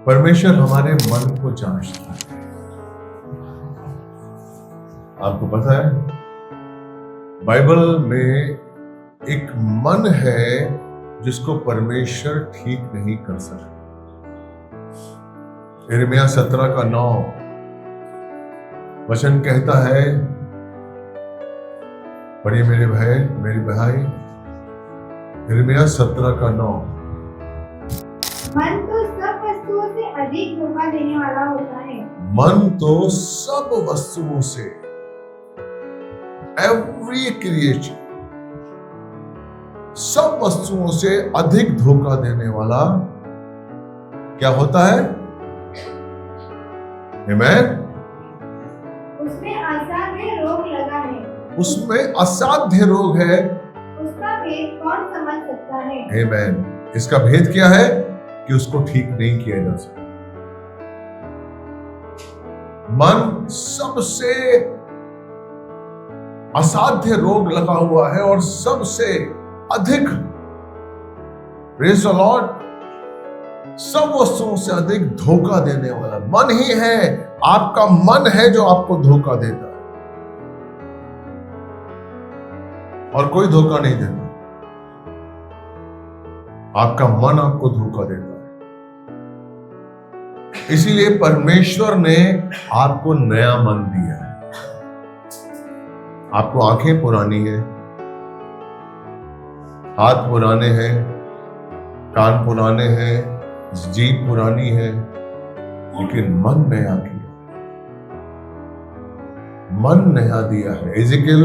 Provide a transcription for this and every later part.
परमेश्वर हमारे मन को जांचता है। आपको पता है बाइबल में एक मन है जिसको परमेश्वर ठीक नहीं कर सकता। यिर्मयाह 17:9 वचन कहता है, पढ़िए मेरे भाई मेरी भाई, यिर्मयाह 17:9। मन तो सब वस्तुओं से अधिक धोखा देने वाला होता है। मन तो सब वस्तुओं से, एवरी क्रिएचर, सब वस्तुओं से अधिक धोखा देने वाला क्या होता है? आमेन। उसमें असाध्य रोग लगा है। उसमें असाध्य रोग है। उसका भेद कौन समझ सकता है? आमेन। इसका भेद क्या है? कि उसको ठीक नहीं किया जा सकता। मन सबसे असाध्य रोग लगा हुआ है और सबसे अधिक, प्रेज़ द लॉर्ड, सब वस्तुओं से अधिक धोखा देने वाला मन ही है। आपका मन है जो आपको धोखा देता है और कोई धोखा नहीं देता। आपका मन आपको धोखा देता है। इसीलिए परमेश्वर ने आपको नया मन दिया है। आपको आंखें पुरानी है, हाथ पुराने हैं, कान पुराने हैं, जीभ पुरानी है, लेकिन मन नया किया, मन नया दिया है। एजेकियल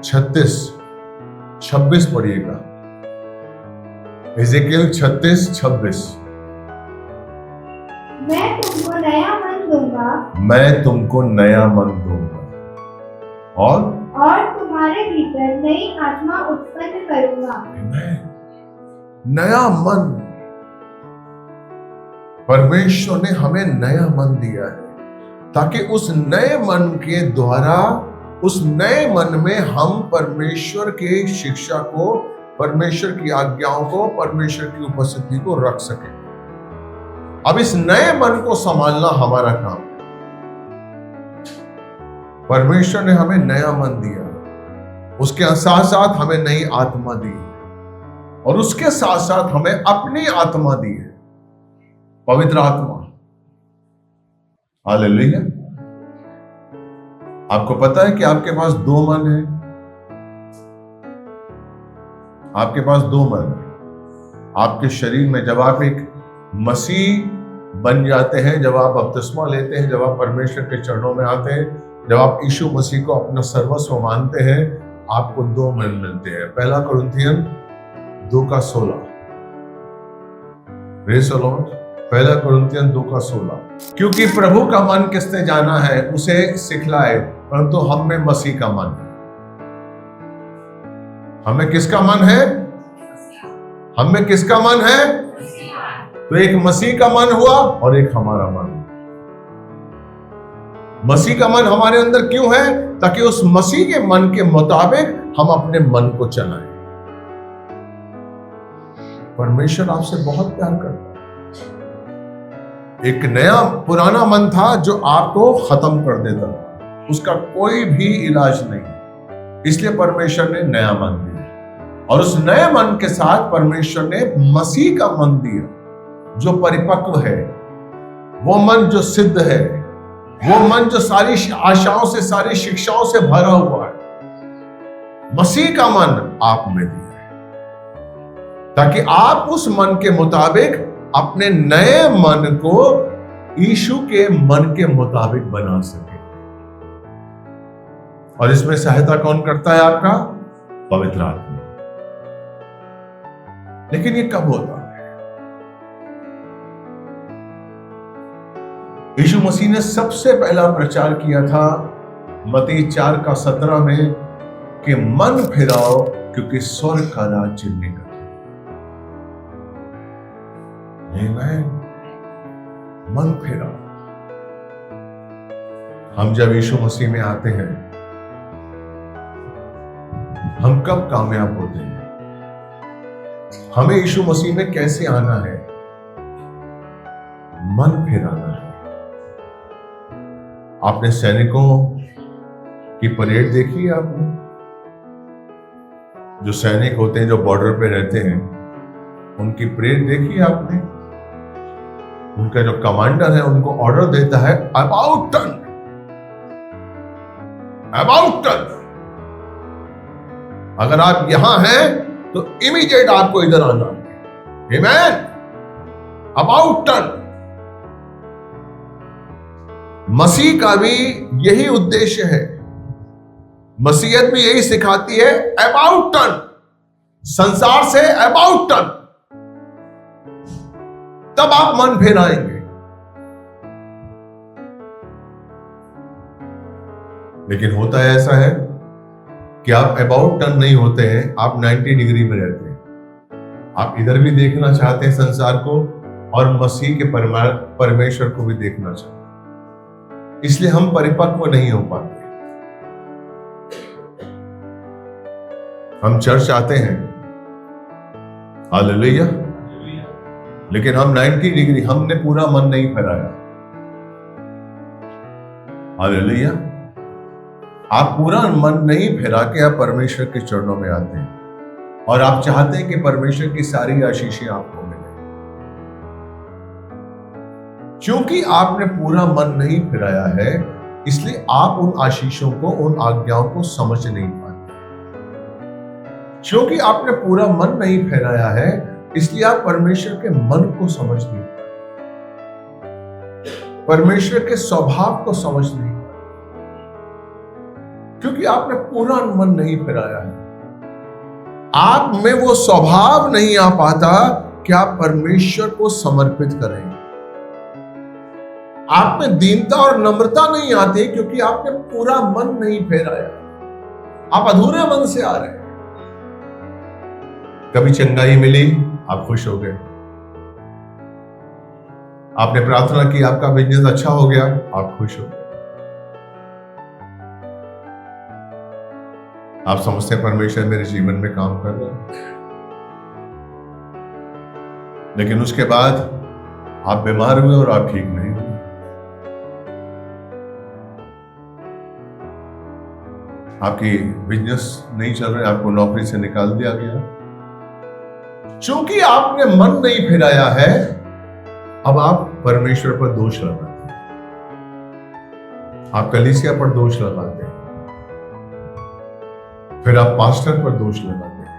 36:26 पढ़िएगा। एजेकियल 36:26। मैं तुमको नया मन दूंगा। मैं तुमको नया मन दूंगा और तुम्हारे भीतर नई आत्मा उत्पन्न करूंगा। नया मन, परमेश्वर ने हमें नया मन दिया है ताकि उस नए मन के द्वारा, उस नए मन में हम परमेश्वर के शिक्षा को, परमेश्वर की आज्ञाओं को, परमेश्वर की उपस्थिति को रख सके। अब इस नए मन को संभालना हमारा काम है। परमेश्वर ने हमें नया मन दिया, उसके साथ साथ हमें नई आत्मा दी और उसके साथ साथ हमें अपनी आत्मा दी है, पवित्र आत्मा। हालेलुया। आपको पता है कि आपके पास दो मन है। आपके पास दो मन है आपके शरीर में। जब आप एक मसीह बन जाते हैं, जब आप बपतिस्मा लेते हैं, जब आप परमेश्वर के चरणों में आते हैं, जब आप यीशु मसीह को अपना सर्वस्व मानते हैं, आपको दो मन मिलते हैं। पहला कुरिन्थियन 2:16। Praise the Lord. पहला कुरिन्थियन 2:16। क्योंकि प्रभु का मन किसने जाना है, उसे सिखलाए, परंतु हम में मसीह का मन है। हमें किसका मन है? हम में किसका मन है? तो एक मसीह का मन हुआ और एक हमारा मन। मसीह का मन हमारे अंदर क्यों है? ताकि उस मसीह के मन के मुताबिक हम अपने मन को चलाएं। परमेश्वर आपसे बहुत प्यार करता है। एक नया पुराना मन था जो आपको खत्म कर देता था, उसका कोई भी इलाज नहीं। इसलिए परमेश्वर ने नया मन दिया और उस नए मन के साथ परमेश्वर ने मसीह का मन दिया जो परिपक्व है, वो मन जो सिद्ध है, वो मन जो सारी आशाओं से, सारी शिक्षाओं से भरा हुआ है। मसीह का मन आप में दिया है ताकि आप उस मन के मुताबिक अपने नए मन को यीशु के मन के मुताबिक बना सके। और इसमें सहायता कौन करता है? आपका पवित्र आत्मा। लेकिन ये कब होता है? यीशु मसीह ने सबसे पहला प्रचार किया था मत्ती 4:17 में कि मन फिराओ क्योंकि स्वर्ग का राज्य निकट है। मन फिराओ। हम जब यीशु मसीह में आते हैं, हम कब कामयाब होते हैं? हमें यीशु मसीह में कैसे आना है? मन फिराना है। आपने सैनिकों की परेड देखी है? आपने जो सैनिक होते हैं जो बॉर्डर पे रहते हैं उनकी परेड देखी है आपने? उनका जो कमांडर है उनको ऑर्डर देता है अबाउट टर्न, अबाउट टर्न। अगर आप यहां हैं तो इमीडिएट आपको इधर आना है। आमेन। About turn. मसीह का भी यही उद्देश्य है। मसीहत भी यही सिखाती है, अबाउट टर्न। संसार से अबाउट टर्न, तब आप मन फेराएंगे। लेकिन होता है ऐसा है कि आप अबाउट टर्न नहीं होते हैं, आप 90 डिग्री में रहते हैं। आप इधर भी देखना चाहते हैं संसार को और मसीह के परमेश्वर को भी देखना चाहते हैं, इसलिए हम परिपक्व नहीं हो पाते। हम चर्च आते हैं, हालेलुया, लेकिन हम 90 डिग्री, हमने पूरा मन नहीं फेराया। हालेलुया। आप पूरा मन नहीं फेरा के आप परमेश्वर के चरणों में आते हैं और आप चाहते हैं कि परमेश्वर की सारी आशीषें आपको मिले। क्योंकि आपने पूरा मन नहीं फिराया है, इसलिए आप उन आशीषों को, उन आज्ञाओं को समझ नहीं पाते। क्योंकि आपने पूरा मन नहीं फैलाया है, इसलिए आप परमेश्वर के मन को समझ नहीं पाते, परमेश्वर के स्वभाव को समझ नहीं पाते, क्योंकि आपने पूरा मन नहीं फैलाया है। आप में वो स्वभाव नहीं आ पाता कि आप परमेश्वर को समर्पित करें। आप में दीनता और नम्रता नहीं आती क्योंकि आपने पूरा मन नहीं फेराया। आप अधूरे मन से आ रहे हैं। कभी चंगाई मिली, आप खुश हो गए। आपने प्रार्थना की, आपका बिजनेस अच्छा हो गया, आप खुश हो गए। आप समझते हैं परमेश्वर मेरे जीवन में काम कर रहा है, लेकिन उसके बाद आप बीमार हुए और आप ठीक नहीं हुए। आपकी बिजनेस नहीं चल रहा है, आपको नौकरी से निकाल दिया गया। क्योंकि आपने मन नहीं फिराया है, अब आप परमेश्वर पर दोष लगाते हैं, आप कलीसिया पर दोष लगाते हैं, फिर आप पास्टर पर दोष लगाते हैं।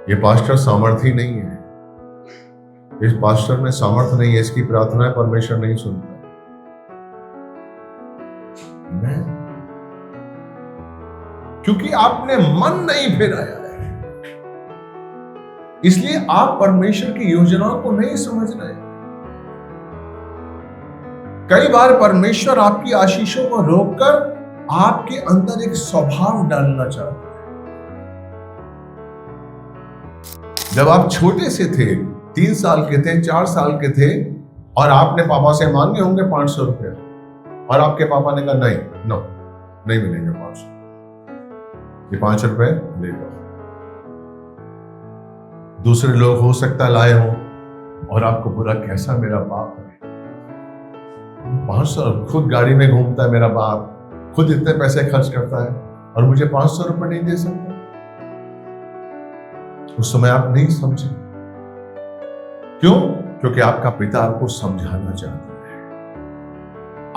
ये पास्टर सामर्थी नहीं है, इस पास्टर में सामर्थ नहीं है, इसकी प्रार्थनाएं परमेश्वर नहीं सुनता। क्योंकि आपने मन नहीं फिराया है, इसलिए आप परमेश्वर की योजनाओं को नहीं समझ रहे। कई बार परमेश्वर आपकी आशीषों को रोककर आपके अंदर एक स्वभाव डालना चाहता है। जब आप छोटे से थे, 3 साल के थे, 4 साल के थे, और आपने पापा से मांगे होंगे 500 रुपए, और आपके पापा ने कहा नहीं, नो, नहीं मिलेंगे 500, ये 5 रुपए ले लो। दूसरे लोग हो सकता लाए हो और आपको बुरा, कैसा मेरा बाप है, 500, खुद गाड़ी में घूमता है मेरा बाप, खुद इतने पैसे खर्च करता है और मुझे 500 रुपए नहीं दे सकता। उस समय आप नहीं समझे। क्यों? क्योंकि आपका पिता आपको समझाना चाहता है,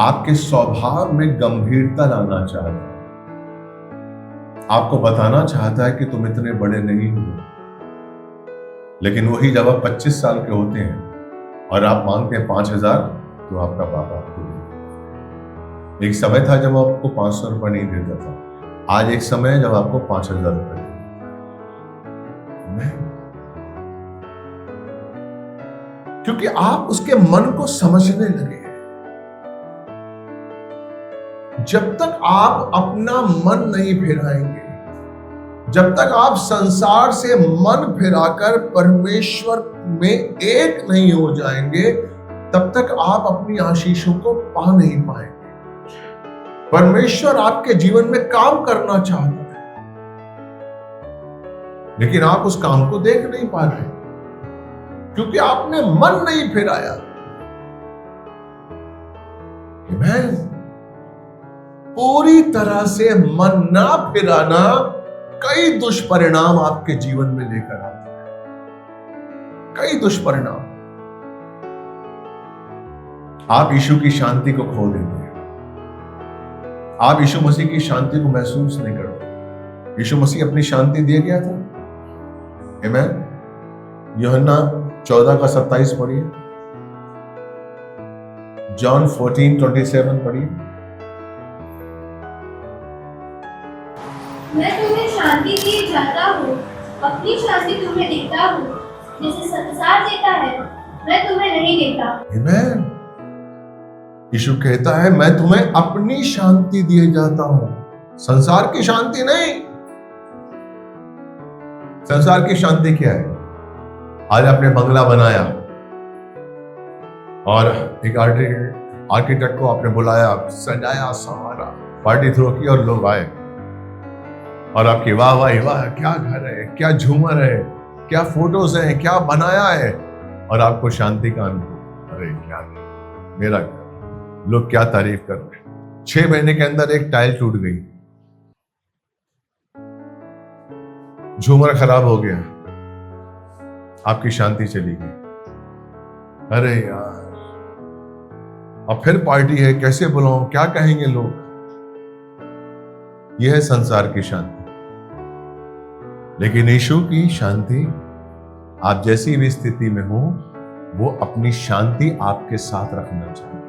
आपके स्वभाव में गंभीरता लाना चाहता है, आपको बताना चाहता है कि तुम इतने बड़े नहीं हो। लेकिन वही जब आप 25 साल के होते हैं और आप मांगते हैं 5000, तो आपका बाप आपको देता है। एक समय था जब आपको 500 रुपए नहीं देता था, आज एक समय है जब आपको 5000 रुपए देता है। क्योंकि आप उसके मन को समझने लगे। जब तक आप अपना मन नहीं फिराएंगे, जब तक आप संसार से मन फिराकर परमेश्वर में एक नहीं हो जाएंगे, तब तक आप अपनी आशीषों को पा नहीं पाएंगे। परमेश्वर आपके जीवन में काम करना चाहता है, लेकिन आप उस काम को देख नहीं पा रहे, क्योंकि आपने मन नहीं फिराया। आमीन। पूरी तरह से मन ना फिराना कई दुष्परिणाम आपके जीवन में लेकर आते हैं, कई दुष्परिणाम। आप यीशु की शांति को खो देते हैं, आप यीशु मसीह की शांति को महसूस नहीं करते। यीशु मसीह अपनी शांति दिए गया था। आमीन। यूहन्ना 14:27 पढ़िए, जॉन 14:27 पढ़िए। मैं तुम्हें शांति दिए जाता हूँ, अपनी शांति तुम्हें देता हूँ, जैसे संसार देता है मैं तुम्हें नहीं देता। आमीन। यीशु कहता है मैं तुम्हें अपनी शांति दिए जाता हूं, संसार की शांति नहीं। संसार की शांति क्या है? आज आपने बंगला बनाया और एक आर्किटेक्ट को आपने बुलाया, सजाया, संवारा, पार्टी थ्रो की और लोग आए और आपकी वाह वाह वाह, क्या घर है, क्या झूमर है, क्या फोटोज हैं, क्या बनाया है, और आपको शांति का अनुभव। अरे क्या मेरा घर, लोग क्या तारीफ कर रहे हैं। 6 महीने के अंदर एक टाइल टूट गई, झूमर खराब हो गया, आपकी शांति चली गई। अरे यार, अब फिर पार्टी है, कैसे बुलाऊं, क्या कहेंगे लोग। यह है संसार की शांति। लेकिन यीशु की शांति, आप जैसी भी स्थिति में हो, वो अपनी शांति आपके साथ रखना चाहिए।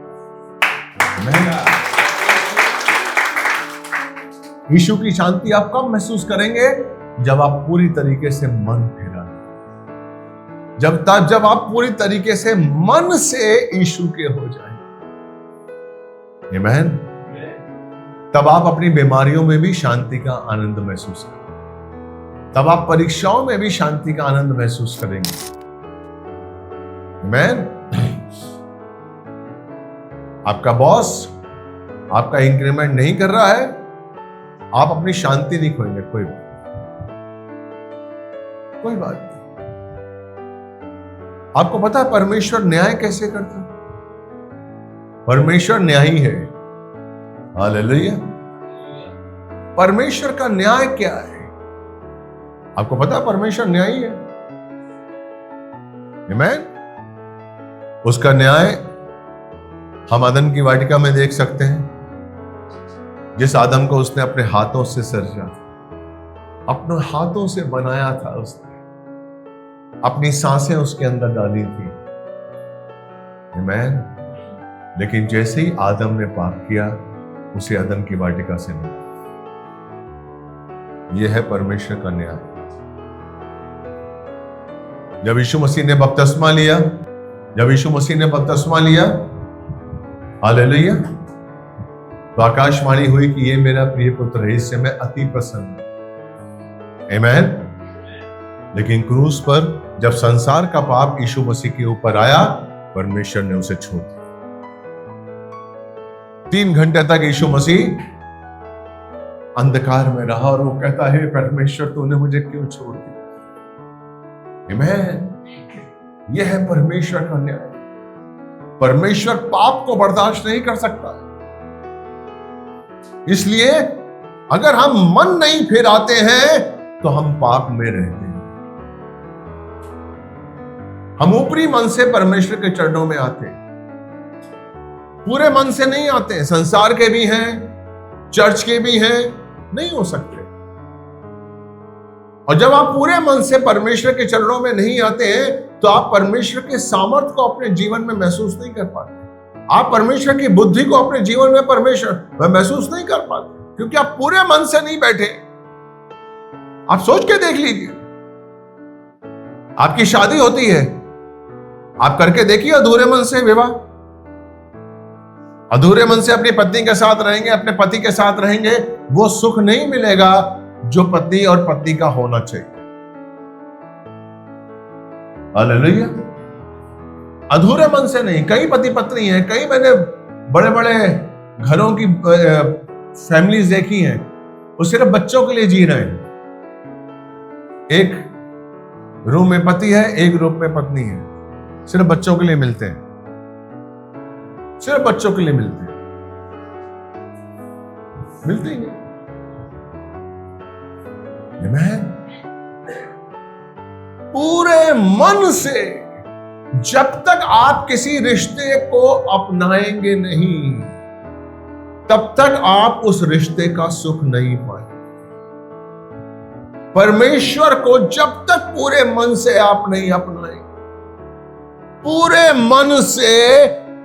यीशु की शांति आप कब महसूस करेंगे? जब आप पूरी तरीके से मन फिरा, जब आप पूरी तरीके से मन से यीशु के हो जाएं। आमीन। तब आप अपनी बीमारियों में भी शांति का आनंद महसूस करेंगे, तब आप परीक्षाओं में भी शांति का आनंद महसूस करेंगे। आमीन। आपका बॉस आपका इंक्रीमेंट नहीं कर रहा है, आप अपनी शांति नहीं खोएंगे, कोई बात नहीं। आपको पता है परमेश्वर न्याय कैसे करता है? परमेश्वर न्यायी है। हालेलुया। परमेश्वर का न्याय क्या है? आपको पता है परमेश्वर न्यायी है। आमीन। उसका न्याय हम आदम की वाटिका में देख सकते हैं, जिस आदम को उसने अपने हाथों से सर्जा, अपने हाथों से बनाया था, उसने अपनी सांसें उसके अंदर डाली थी। आमीन। लेकिन जैसे ही आदम ने पाप किया, उसे आदम की वाटिका से निकाला। यह है परमेश्वर का न्याय। जब यीशु मसीह ने बपतिस्मा लिया, हालेलुया, तो आकाशवाणी हुई कि ये मेरा प्रिय पुत्र है, इससे मैं अति प्रसन्न हूं। आमीन। लेकिन क्रूस पर जब संसार का पाप यीशु मसीह के ऊपर आया, परमेश्वर ने उसे छोड़ दिया। 3 घंटे तक यीशु मसीह अंधकार में रहा और वो कहता है, परमेश्वर तूने मुझे क्यों छोड़ दिया। आमीन। यह है परमेश्वर का न्याय। परमेश्वर पाप को बर्दाश्त नहीं कर सकता, इसलिए अगर हम मन नहीं फिराते हैं तो हम पाप में रहते हैं। हम ऊपरी मन से परमेश्वर के चरणों में आते हैं, पूरे मन से नहीं आते हैं। संसार के भी हैं, चर्च के भी हैं, नहीं हो सकते। और जब आप पूरे मन से परमेश्वर के चरणों में नहीं आते हैं, तो आप परमेश्वर के सामर्थ्य को अपने जीवन में महसूस नहीं कर पाते। आप परमेश्वर की बुद्धि को अपने जीवन में परमेश्वर महसूस नहीं कर पाते, क्योंकि आप पूरे मन से नहीं बैठे। आप सोच के देख लीजिए, आपकी शादी होती है, आप करके देखिए अधूरे मन से विवाह। अधूरे मन से अपनी पत्नी के साथ रहेंगे, अपने पति के साथ रहेंगे, वो सुख नहीं मिलेगा जो पति और पत्नी का होना चाहिए। हालेलुया। अधूरे मन से नहीं। कई पति पत्नी हैं, कई मैंने बड़े बड़े घरों की फैमिलीज देखी हैं, वो सिर्फ बच्चों के लिए जी रहे हैं। एक रूम में पति है, एक रूम में पत्नी है, सिर्फ बच्चों के लिए मिलते हैं, सिर्फ बच्चों के लिए मिलते हैं। मिलती नहीं। आमीन। पूरे मन से जब तक आप किसी रिश्ते को अपनाएंगे नहीं, तब तक आप उस रिश्ते का सुख नहीं पाएंगे। परमेश्वर को जब तक पूरे मन से आप नहीं अपनाएंगे, पूरे मन से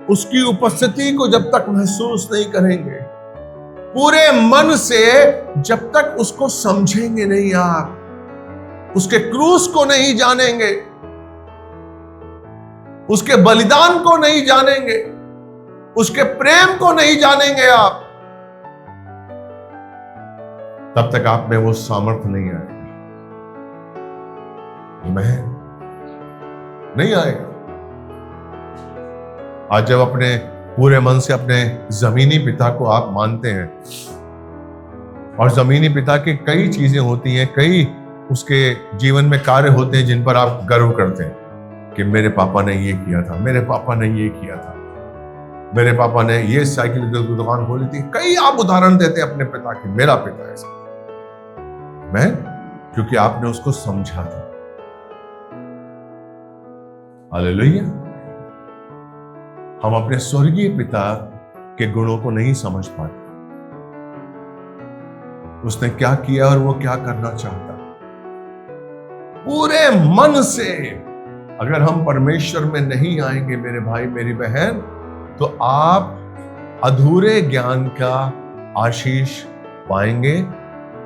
उसकी उपस्थिति को जब तक महसूस नहीं करेंगे, पूरे मन से जब तक उसको समझेंगे नहीं, आप उसके क्रूस को नहीं जानेंगे, उसके बलिदान को नहीं जानेंगे, उसके प्रेम को नहीं जानेंगे आप, तब तक आप में वो सामर्थ्य नहीं आएगा। आमीन। नहीं आएगा। आज जब अपने पूरे मन से अपने जमीनी पिता को आप मानते हैं, और जमीनी पिता की कई चीजें होती हैं, कई उसके जीवन में कार्य होते हैं जिन पर आप गर्व करते हैं कि मेरे पापा ने ये किया था, मेरे पापा ने ये किया था, मेरे पापा ने ये साइकिल की दुकान खोली थी। कई आप उदाहरण देते हैं अपने पिता के, मेरा पिता ऐसा। मैं, क्योंकि आपने उसको समझा था। हालेलुया। हम अपने स्वर्गीय पिता के गुणों को नहीं समझ पाते, उसने क्या किया और वो क्या करना चाहता। पूरे मन से अगर हम परमेश्वर में नहीं आएंगे मेरे भाई मेरी बहन, तो आप अधूरे ज्ञान का आशीष पाएंगे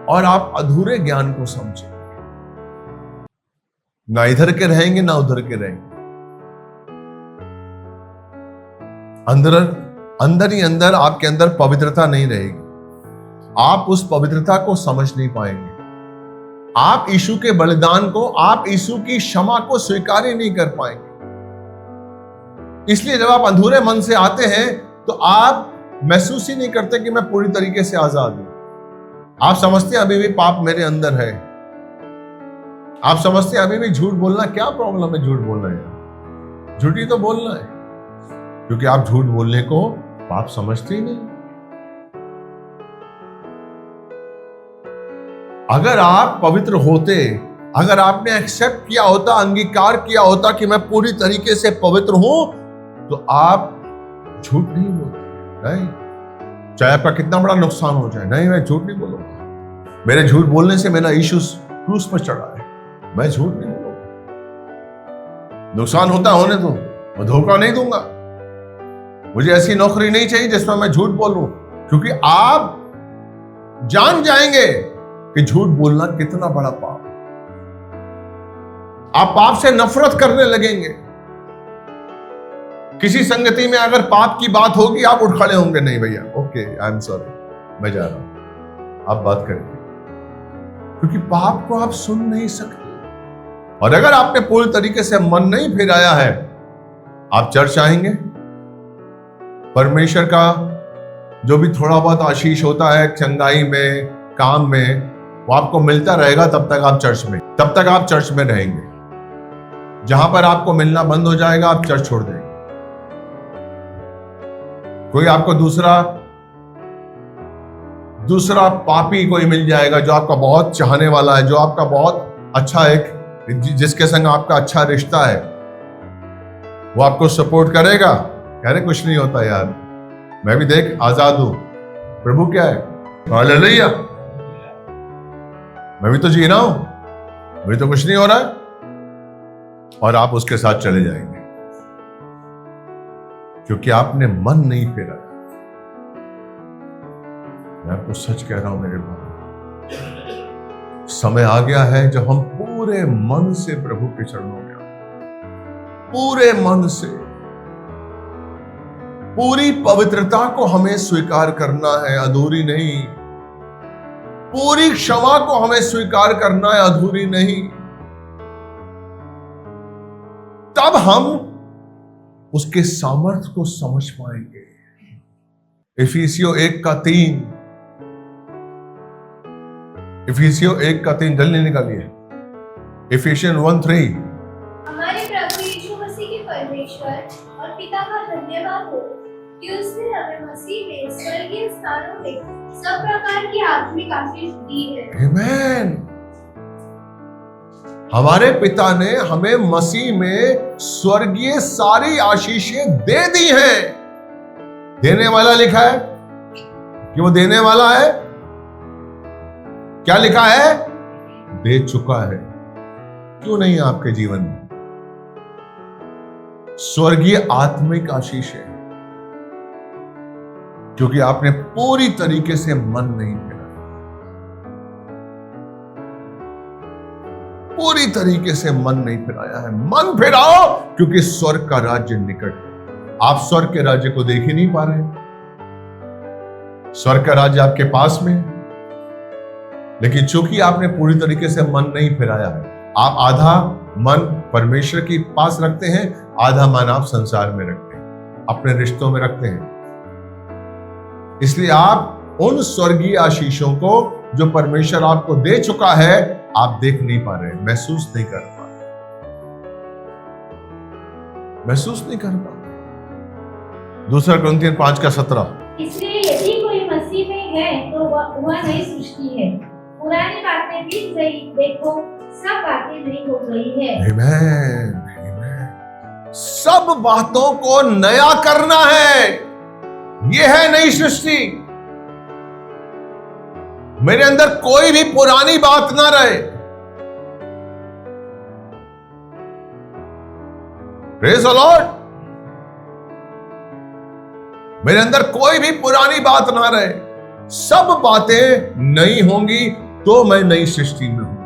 और आप अधूरे ज्ञान को समझेंगे। ना इधर के रहेंगे ना उधर के रहेंगे। अंदर ही अंदर आपके अंदर पवित्रता नहीं रहेगी। आप उस पवित्रता को समझ नहीं पाएंगे। आप यीशु के बलिदान को, आप यीशु की क्षमा को स्वीकार ही नहीं कर पाएंगे। इसलिए जब आप अधूरे मन से आते हैं तो आप महसूस ही नहीं करते कि मैं पूरी तरीके से आजाद हूं। आप समझते हैं अभी भी पाप मेरे अंदर है। आप समझते हैं अभी भी झूठ बोलना क्या प्रॉब्लम है। झूठ बोलना है, झूठी तो बोलना है, क्योंकि आप झूठ बोलने को पाप समझते ही नहीं। अगर आप पवित्र होते, अगर आपने एक्सेप्ट किया होता, अंगीकार किया होता कि मैं पूरी तरीके से पवित्र हूं, तो आप झूठ नहीं बोलते। नहीं, चाहे आपका कितना बड़ा नुकसान हो जाए, नहीं मैं झूठ नहीं बोलूंगा। मेरे झूठ बोलने से मेरा यीशु क्रूस पर चढ़ा है, मैं झूठ नहीं बोलूंगा। नुकसान होता होने दो, मैं धोखा नहीं दूंगा। मुझे ऐसी नौकरी नहीं चाहिए जिसमें मैं झूठ बोलूं, क्योंकि आप जान जाएंगे कि झूठ बोलना कितना बड़ा पाप। आप पाप से नफरत करने लगेंगे। किसी संगति में अगर पाप की बात होगी, आप उठ खड़े होंगे, नहीं भैया, ओके आई एम सॉरी, मैं जा रहा हूं, आप बात करेंगे, क्योंकि पाप को आप सुन नहीं सकते। और अगर आपने पूरी तरीके से मन नहीं फिराया है, आप चर्च आएंगे, परमेश्वर का जो भी थोड़ा बहुत आशीष होता है चंगाई में, काम में, वो आपको मिलता रहेगा। तब तक आप चर्च में रहेंगे। जहां पर आपको मिलना बंद हो जाएगा, आप चर्च छोड़ देंगे। कोई आपको दूसरा पापी कोई मिल जाएगा जो आपका बहुत चाहने वाला है, जो आपका बहुत अच्छा, एक जिसके संग आपका अच्छा रिश्ता है, वो आपको सपोर्ट करेगा। कह रहे कुछ नहीं होता यार, मैं भी देख आजाद हूं, प्रभु क्या है, हालेलुया, मैं भी तो जी रहा हूं, मुझे तो कुछ नहीं हो रहा है। और आप उसके साथ चले जाएंगे, क्योंकि आपने मन नहीं फेरा। मैं आपको सच कह रहा हूं मेरे भाई, समय आ गया है जब हम पूरे मन से प्रभु के चरणों में आए। पूरे मन से, पूरी पवित्रता को हमें स्वीकार करना है, अधूरी नहीं। पूरी क्षमा को हमें स्वीकार करना है, अधूरी नहीं। तब हम उसके सामर्थ्य को समझ पाएंगे। इफिसियों 1:3, इफिसियों 1:3 जल्दी निकालिए। इफिशियन 1:3। हमारे प्रभु यीशु मसीह के परमेश्वर और पिता का धन्यवाद हो कि उसने हमें मसीह में स्वर्गीय स्थानों में सब प्रकार की आत्मिक आशीष दी है। आमीन। हमारे पिता ने हमें मसीह में स्वर्गीय सारी आशीषें दे दी हैं। देने वाला लिखा है कि वो देने वाला है। क्या लिखा है? दे चुका है। क्यों नहीं आपके जीवन में स्वर्गीय आत्मिक आशीष है? क्योंकि आपने पूरी तरीके से मन नहीं फिराया, पूरी तरीके से मन नहीं फिराया है। मन फिराओ, क्योंकि स्वर्ग का राज्य निकट है। आप स्वर्ग के राज्य को देख ही नहीं पा रहे। स्वर्ग का राज्य आपके पास में, लेकिन चूंकि आपने पूरी तरीके से मन नहीं फिराया है, आप आधा मन परमेश्वर के पास रखते हैं, आधा मन आप संसार में रखते हैं, अपने रिश्तों में रखते हैं। इसलिए आप उन स्वर्गीय आशीषों को जो परमेश्वर आपको दे चुका है, आप देख नहीं पा रहे, महसूस नहीं कर पा रहे, महसूस नहीं कर पा रहे। 2 कुरिन्थियन 5:17। इसलिए यदि कोई मसीह में है तो वह नई सृष्टि है, पुरानी बातें बीत गई, देखो सब बातें नई हो गई है। आमीन, आमीन। सब बातों को नया करना है, यह है नई सृष्टि। मेरे अंदर कोई भी पुरानी बात ना रहे। Praise the Lord. मेरे अंदर कोई भी पुरानी बात ना रहे, सब बातें नई होंगी तो मैं नई सृष्टि में हूं।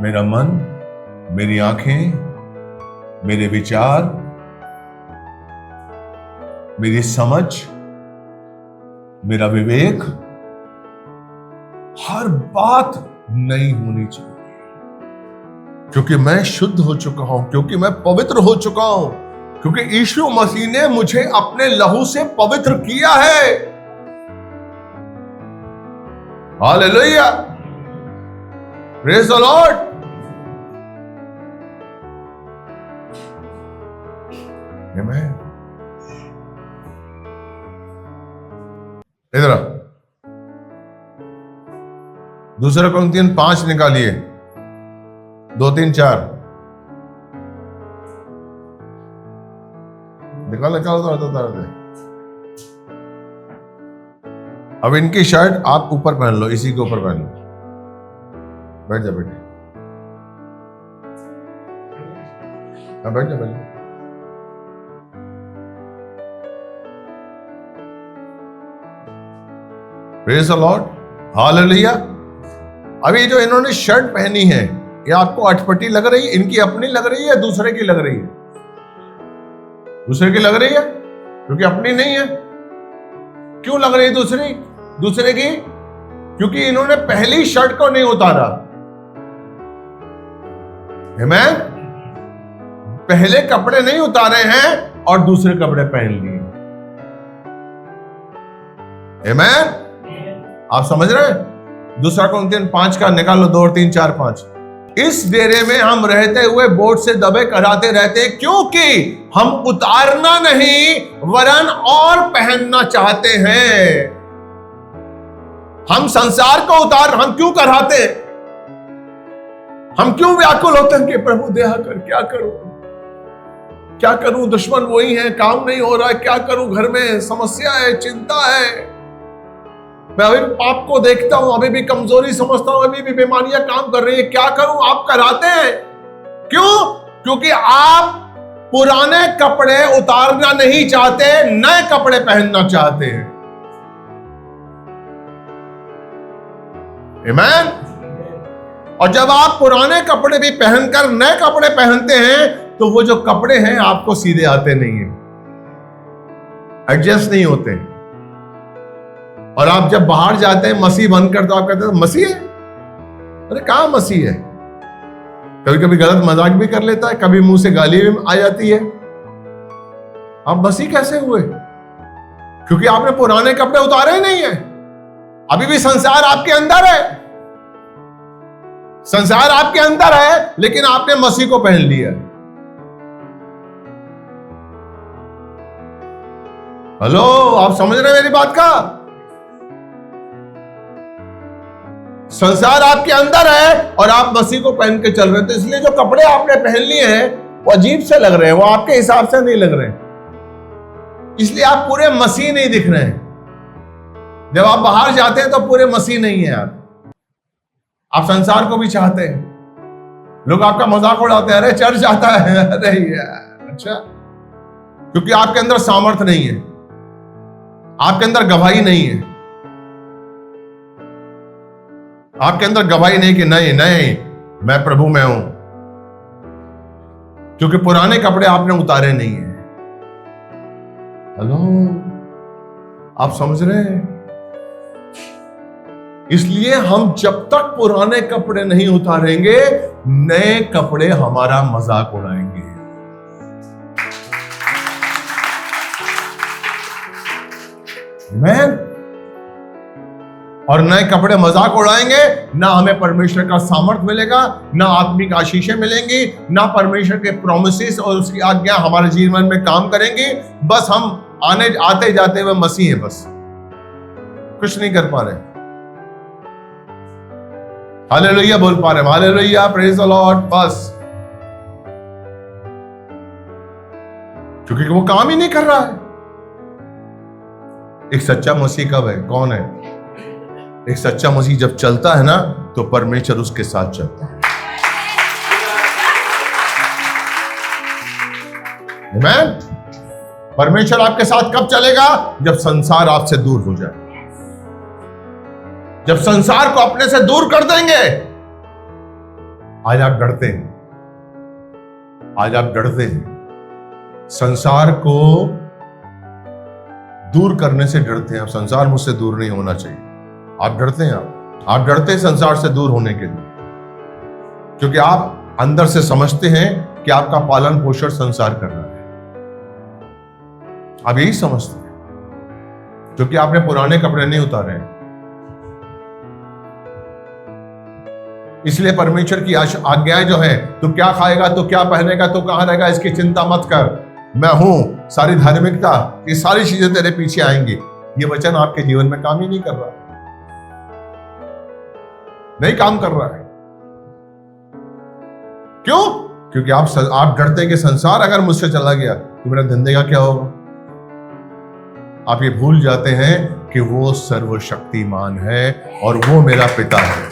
मेरा मन, मेरी आंखें, मेरे विचार, मेरी समझ, मेरा विवेक, हर बात नई होनी चाहिए, क्योंकि मैं शुद्ध हो चुका हूं, क्योंकि मैं पवित्र हो चुका हूं, क्योंकि यीशु मसीह ने मुझे अपने लहू से पवित्र किया है। Hallelujah, praise the Lord. आमीन। इधर 2 कुरिन्थियन 5 निकालिए, 2, 3, 4 निकाल दे। अब इनकी शर्ट आप ऊपर पहन लो, इसी के ऊपर पहन लो। बैठ जा बेटे, बैठ जा, बैठ जा। Praise the Lord, hallelujah. अभी जो इन्होंने शर्ट पहनी है, ये आपको अटपटी लग रही है? इनकी अपनी लग रही है, दूसरे की लग रही है? दूसरे की लग रही है, क्योंकि अपनी नहीं है। क्यों लग रही है दूसरे की? क्योंकि इन्होंने पहली शर्ट को नहीं उतारा। आमीन। पहले कपड़े नहीं उतारे हैं और दूसरे कपड़े पहन लिए। आमीन। आप समझ रहे हैं? 2 कुरिन्थियन 5 का निकालो, 2 और 3, 4, 5। इस डेरे में हम रहते हुए बोझ से दबे कराते रहते, क्योंकि हम उतारना नहीं वरन और पहनना चाहते हैं। हम संसार को हम क्यों कराते? हम क्यों व्याकुल होते हैं कि प्रभु दया कर, क्या करूं, दुश्मन वही है, काम नहीं हो रहा है, क्या करूं, घर में समस्या है, चिंता है, मैं अभी भी पाप को देखता हूं, अभी भी कमजोरी समझता हूं, अभी भी बीमारियां काम कर रही है, क्या करूं? आप कराते हैं। क्यों? क्योंकि आप पुराने कपड़े उतारना नहीं चाहते, नए कपड़े पहनना चाहते हैं। आमीन। और जब आप पुराने कपड़े भी पहनकर नए कपड़े पहनते हैं, तो वो जो कपड़े हैं आपको सीधे आते नहीं है, एडजस्ट नहीं होते। और आप जब बाहर जाते हैं, मसीह बंद कर दो, आप कहते हैं मसीह है? अरे कहां मसीह है? कभी कभी गलत मजाक भी कर लेता है, कभी मुंह से गाली भी आ जाती है। आप मसीह कैसे हुए? क्योंकि आपने पुराने कपड़े उतारे ही नहीं है। अभी भी संसार आपके अंदर है, संसार आपके अंदर है, लेकिन आपने मसीह को पहन लिया। हेलो, आप समझ रहे हैं मेरी बात का? संसार आपके अंदर है और आप मसीह को पहन के चल रहे हैं, तो इसलिए जो कपड़े आपने पहन लिए हैं वो अजीब से लग रहे हैं, वो आपके हिसाब से नहीं लग रहे हैं, इसलिए आप पूरे मसीह नहीं दिख रहे हैं। जब आप बाहर जाते हैं तो पूरे मसीह नहीं है आप संसार को भी चाहते हैं। लोग आपका मजाक उड़ाते हैं, अरे चर्च आता है, अरे यार अच्छा, क्योंकि आपके अंदर सामर्थ्य नहीं है, आपके अंदर गवाही नहीं है, आपके अंदर गवाही नहीं कि नहीं नहीं मैं प्रभु में हूं, क्योंकि पुराने कपड़े आपने उतारे नहीं है। हेलो, आप समझ रहे हैं? इसलिए हम जब तक पुराने कपड़े नहीं उतारेंगे, नए कपड़े हमारा मजाक उड़ाएंगे। आमीन। और नए कपड़े मजाक उड़ाएंगे, ना हमें परमेश्वर का सामर्थ मिलेगा, ना आत्मिक आशीषें मिलेंगी, ना परमेश्वर के प्रोमिसेस और उसकी आज्ञा हमारे जीवन में काम करेंगी। बस हम आते जाते हुए मसीह हैं, बस कुछ नहीं कर पा रहे। हालेलुया बोल पा रहे, हालेलुया, प्रेज द लॉर्ड, बस क्योंकि वो काम ही नहीं कर रहा है। एक सच्चा मसीह कब है? कौन है? एक सच्चा मसीह जब चलता है ना, तो परमेश्वर उसके साथ चलता है। आमीन। परमेश्वर आपके साथ कब चलेगा? जब संसार आपसे दूर हो जाए, जब संसार को अपने से दूर कर देंगे। आज आप डरते हैं, आज आप डरते हैं, संसार को दूर करने से डरते हैं। अब संसार मुझसे दूर नहीं होना चाहिए, आप डरते हैं, आप डरते हैं संसार से दूर होने के लिए, क्योंकि आप अंदर से समझते हैं कि आपका पालन पोषण संसार कर रहा है। आप यही समझते हैं, क्योंकि आपने पुराने कपड़े नहीं उतारे हैं। इसलिए परमेश्वर की आज्ञाएं जो है, तू क्या खाएगा, तू क्या पहनेगा, तू कहां रहेगा, इसकी चिंता मत कर, मैं हूं। सारी धार्मिकता, ये सारी चीजें तेरे पीछे आएंगी। ये वचन आपके जीवन में काम ही नहीं कर रहा है, नहीं काम कर रहा है। क्यों? क्योंकि आप डरते हैं कि संसार अगर मुझसे चला गया तो मेरा धंधे का क्या होगा। आप ये भूल जाते हैं कि वो सर्वशक्तिमान है और वो मेरा पिता है।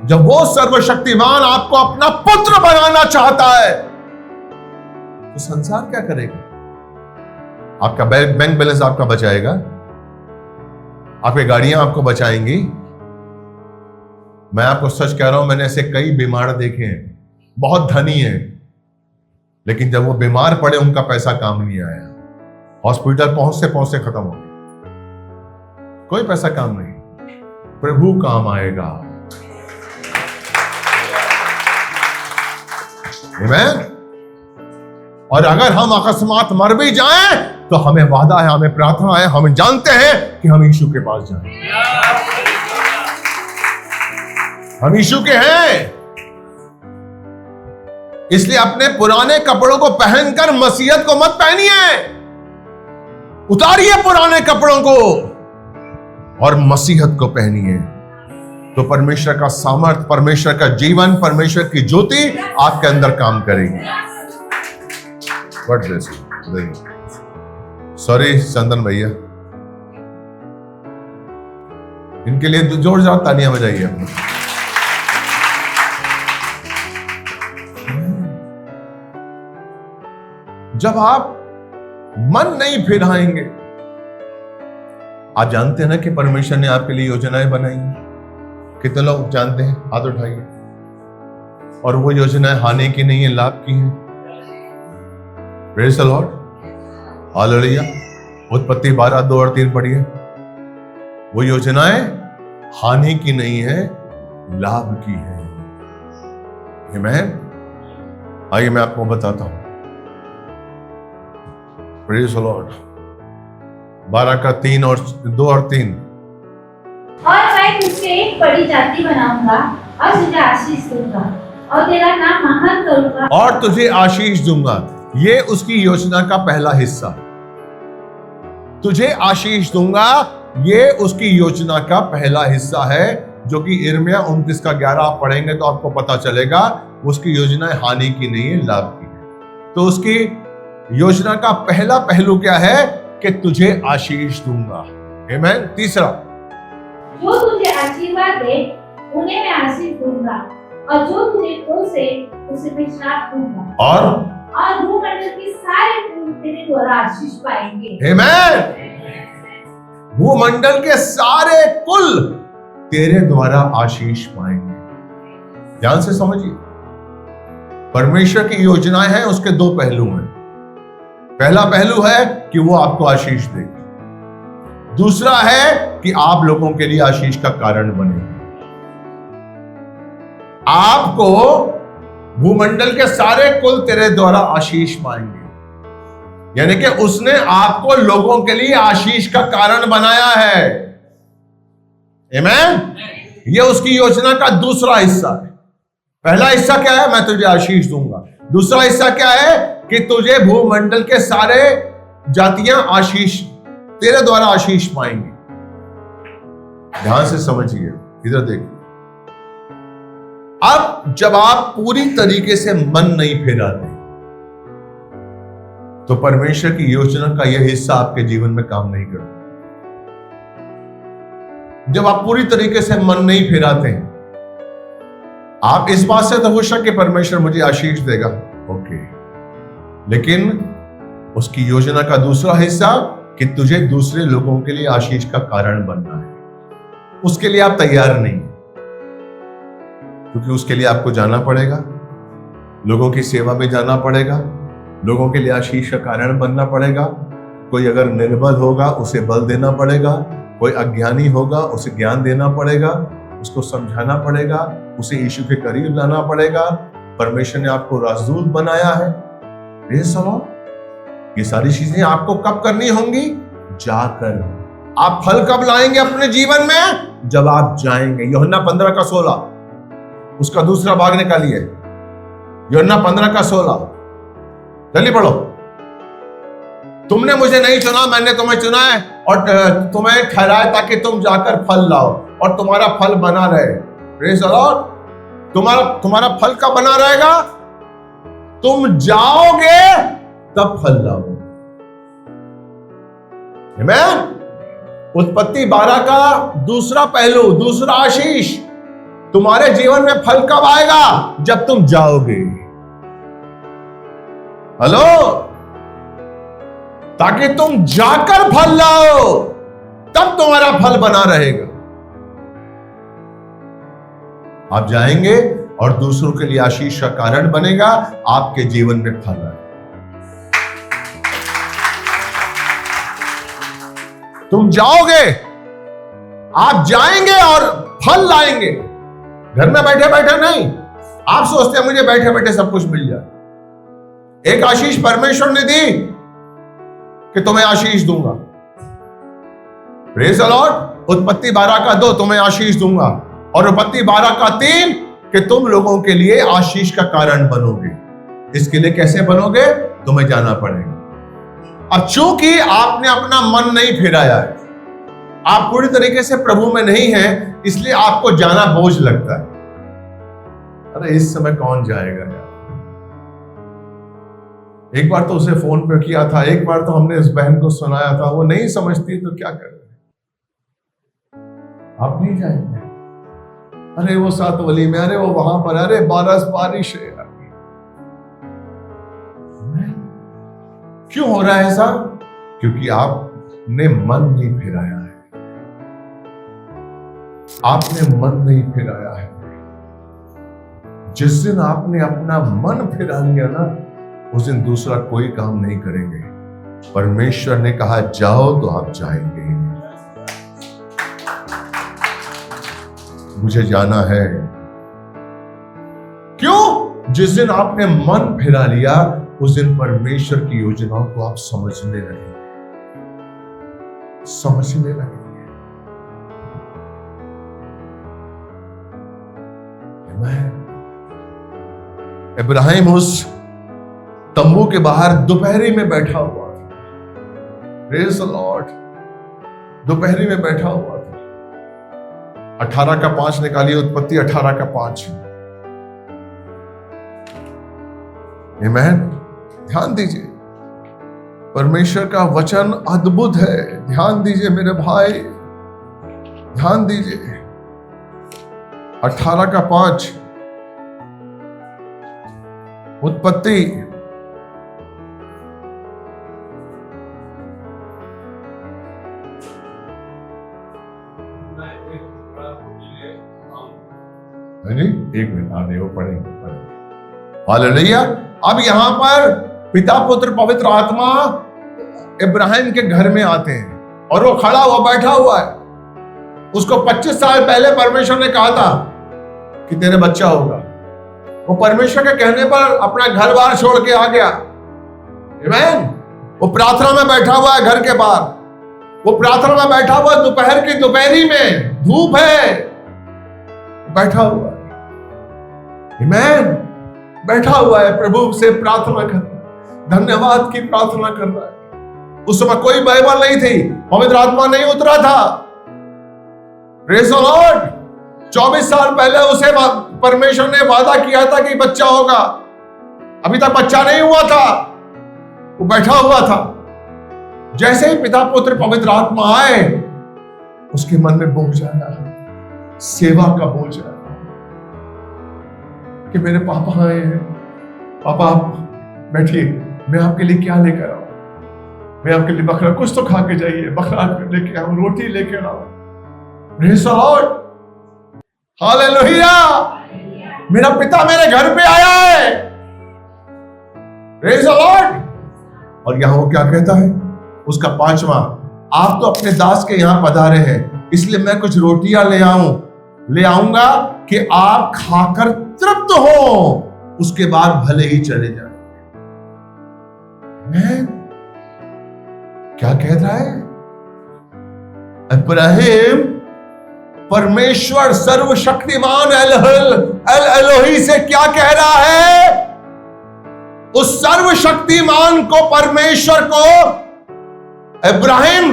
जब वो सर्वशक्तिमान आपको अपना पुत्र बनाना चाहता है, तो संसार क्या करेगा? आपका बैंक बैलेंस आपका बचाएगा, आपकी गाड़ियां आपको बचाएंगी। मैं आपको सच कह रहा हूं, मैंने ऐसे कई बीमार देखे हैं, बहुत धनी हैं, लेकिन जब वो बीमार पड़े उनका पैसा काम नहीं आया, हॉस्पिटल पहुंचते खत्म हो गए, कोई पैसा काम नहीं। प्रभु काम आएगा। आमीन। और अगर हम अकस्मात मर भी जाएं तो हमें वादा है, हमें प्रार्थना है, हम जानते हैं कि हम यीशु के पास जाएंगे, हम यीशु के हैं। इसलिए अपने पुराने कपड़ों को पहनकर मसीहत को मत पहनिए, उतारिए पुराने कपड़ों को और मसीहत को पहनिए। तो परमेश्वर का सामर्थ, परमेश्वर का जीवन, परमेश्वर की ज्योति आपके अंदर काम करेगी। सॉरी चंदन भैया, इनके लिए जोरदार तालियां बजाइए अपनी। जब आप मन नहीं फिराएंगे, आप जानते हैं ना कि परमेश्वर ने आपके लिए योजनाएं बनाई हैं। कितने लोग जानते हैं? हाथ उठाइए। और वो योजनाएं हानि की नहीं है, लाभ की है। Praise the Lord, hallelujah. उत्पत्ति 12, 2 और 3 पढ़िए। वो योजनाएं हानि की नहीं है, लाभ की है। आमीन। आइए मैं आपको बताता हूं। Praise the Lord. 12 का 3 और 2 और 3। और मैं तुझसे एक बड़ी जाति बनाऊंगा और तुझे आशीष दूंगा और तेरा नाम महान करूंगा। और तुझे आशीष दूंगा। ये उसकी योजना का पहला हिस्सा है। तुझे आशीष दूंगा, ये उसकी योजना का पहला हिस्सा है, जो कि यिर्मयाह 29 का 11 आप पढ़ेंगे तो आपको पता चलेगा उसकी योजना हानि की नहीं है, लाभ की है। तो उसकी योजना का पहला पहलू क्या है कि तुझे आशीष दूंगा। आमीन। तीसरा, जो तुझे आशीर्वाद दे उन्हें मैं आशीष दूंगा, और जो तुझे कोसे उसे मैं श्राप दूंगा, और भूमंडल के सारे फूल तेरे द्वारा आशीष पाएंगे। आमीन। भूमंडल के सारे कुल तेरे द्वारा आशीष पाएंगे। ध्यान से समझिए, परमेश्वर की योजनाएं हैं, उसके दो पहलू हैं। पहला पहलू है कि वो आपको आशीष देगा, दूसरा है कि आप लोगों के लिए आशीष का कारण बनेंगे। आपको भूमंडल के सारे कुल तेरे द्वारा आशीष पाएंगे, यानी कि उसने आपको लोगों के लिए आशीष का कारण बनाया है। आमीन। ये उसकी योजना का दूसरा हिस्सा है। पहला हिस्सा क्या है? मैं तुझे आशीष दूंगा। दूसरा हिस्सा क्या है? कि तुझे भूमंडल के सारे जातियां आशीष तेरे द्वारा आशीष पाएंगी। ध्यान से समझिए, इधर देखिए। अब जब आप पूरी तरीके से मन नहीं फेराते तो परमेश्वर की योजना का यह हिस्सा आपके जीवन में काम नहीं करता। जब आप पूरी तरीके से मन नहीं फेराते हैं, आप इस बात से तो खुश हैं कि परमेश्वर मुझे आशीष देगा, ओके, लेकिन उसकी योजना का दूसरा हिस्सा कि तुझे दूसरे लोगों के लिए आशीष का कारण बनना है, उसके लिए आप तैयार नहीं, क्योंकि उसके लिए आपको जाना पड़ेगा, लोगों की सेवा में जाना पड़ेगा, लोगों के लिए आशीष का कारण बनना पड़ेगा। कोई अगर निर्बल होगा उसे बल देना पड़ेगा, कोई अज्ञानी होगा उसे ज्ञान देना पड़ेगा, उसको समझाना पड़ेगा, उसे यीशु के करीब लाना पड़ेगा। परमेश्वर ने आपको राजदूत बनाया है। ये सारी चीजें आपको कब करनी होंगी? जाकर। आप फल कब लाएंगे अपने जीवन में? जब आप जाएंगे। यूहन्ना 15 का 16, उसका दूसरा भाग निकालिए। यूहन्ना 15 का 16, जल्दी पढ़ो। तुमने मुझे नहीं चुना, मैंने तुम्हें चुना है और तुम्हें ठहराया ताकि तुम जाकर फल लाओ और तुम्हारा फल बना रहे। Praise the Lord. तुम्हारा फल कब बना रहेगा? तुम जाओगे तब फल लाओगे। आमीन। उत्पत्ति 12 का दूसरा पहलू, दूसरा आशीष, तुम्हारे जीवन में फल कब आएगा? जब तुम जाओगे। हेलो, ताकि तुम जाकर फल लाओ, तब तुम्हारा फल बना रहेगा। आप जाएंगे और दूसरों के लिए आशीष का कारण बनेगा, आपके जीवन में फल आएगा। तुम जाओगे, आप जाएंगे और फल लाएंगे। घर में बैठे बैठे नहीं। आप सोचते हैं मुझे बैठे बैठे सब कुछ मिल जाए। एक आशीष परमेश्वर ने दी कि तुम्हें आशीष दूंगा। Praise the Lord. उत्पत्ति 12 का 2, तुम्हें आशीष दूंगा, और उत्पत्ति 12 का 3 कि तुम लोगों के लिए आशीष का कारण बनोगे। इसके लिए कैसे बनोगे? तुम्हें जाना पड़ेगा। अब चूंकि आपने अपना मन नहीं फिराया है, आप पूरी तरीके से प्रभु में नहीं हैं, इसलिए आपको जाना बोझ लगता है। अरे इस समय कौन जाएगा यार? एक बार तो उसे फोन पे किया था, एक बार तो हमने इस बहन को सुनाया था, वो नहीं समझती तो क्या करें? आप नहीं जाएंगे? अरे वो सातवली में, अरे वो वहां पर, अरे बारिश है। क्यों हो रहा है ऐसा? क्योंकि आपने मन नहीं फिराया है। आपने मन नहीं फिराया है। जिस दिन आपने अपना मन फिरा लिया ना, उस दिन दूसरा कोई काम नहीं करेंगे। परमेश्वर ने कहा जाओ तो आप जाएंगे। मुझे जाना है। क्यों? जिस दिन आपने मन फिरा लिया, उस दिन परमेश्वर की योजनाओं को आप समझने लगेंगे, समझने लगेंगे। इब्राहिम उस तंबू के बाहर दोपहरी में बैठा हुआ था। प्रेज़ द लॉर्ड, दोपहरी में बैठा हुआ था। 18 का 5 निकालिए, उत्पत्ति 18 का 5। आमीन। ध्यान दीजिए, परमेश्वर का वचन अद्भुत है। ध्यान दीजिए मेरे भाई, ध्यान दीजिए। 18 का 5 उत्पत्ति। एक मिनट आने वो पढ़ेंगे। हालेलुया। अब यहां पर पिता पुत्र पवित्र आत्मा इब्राहिम के घर में आते हैं और वो खड़ा हुआ बैठा हुआ है। उसको 25 साल पहले परमेश्वर ने कहा था कि तेरे बच्चा होगा। वो परमेश्वर के कहने पर अपना घर बार छोड़ के आ गया। आमीन। वो प्रार्थना में बैठा हुआ है घर के बाहर। वो प्रार्थना में बैठा हुआ दोपहर की दोपहरी में, धूप है, बैठा हुआ है। आमीन। बैठा हुआ है, प्रभु से प्रार्थना कर रहा है, धन्यवाद की प्रार्थना कर रहा है। उस समय कोई बाइबल नहीं थी, पवित्र आत्मा नहीं उतरा था। Praise the Lord. 24 साल पहले उसे परमेश्वर ने वादा किया था कि बच्चा होगा। अभी तक बच्चा नहीं हुआ था, वो बैठा हुआ था। जैसे ही पिता पुत्र पवित्र आत्मा आए, उसके मन में बोझ आया, सेवा का बोझ आया कि मेरे पापा आए हैं। पापा आप बैठिए, मैं आपके लिए क्या लेकर आऊं? मैं आपके लिए बकरा, कुछ तो खा के जाइए, बकरा लेके आऊं, रोटी लेकर आऊं। Praise the Lord. हालेलुया। मेरा पिता मेरे घर पे आया है। Praise the Lord. और यहां वो क्या कहता है? उसका 5वां, आप तो अपने दास के यहां पधारे हैं, इसलिए मैं कुछ रोटियां ले आऊंगा कि आप खाकर तृप्त हो, उसके बाद भले ही चले जाए। क्या कह रहा है इब्राहिम? परमेश्वर सर्वशक्तिमान एल एलोही से क्या कह रहा है? उस सर्वशक्तिमान को, परमेश्वर को इब्राहिम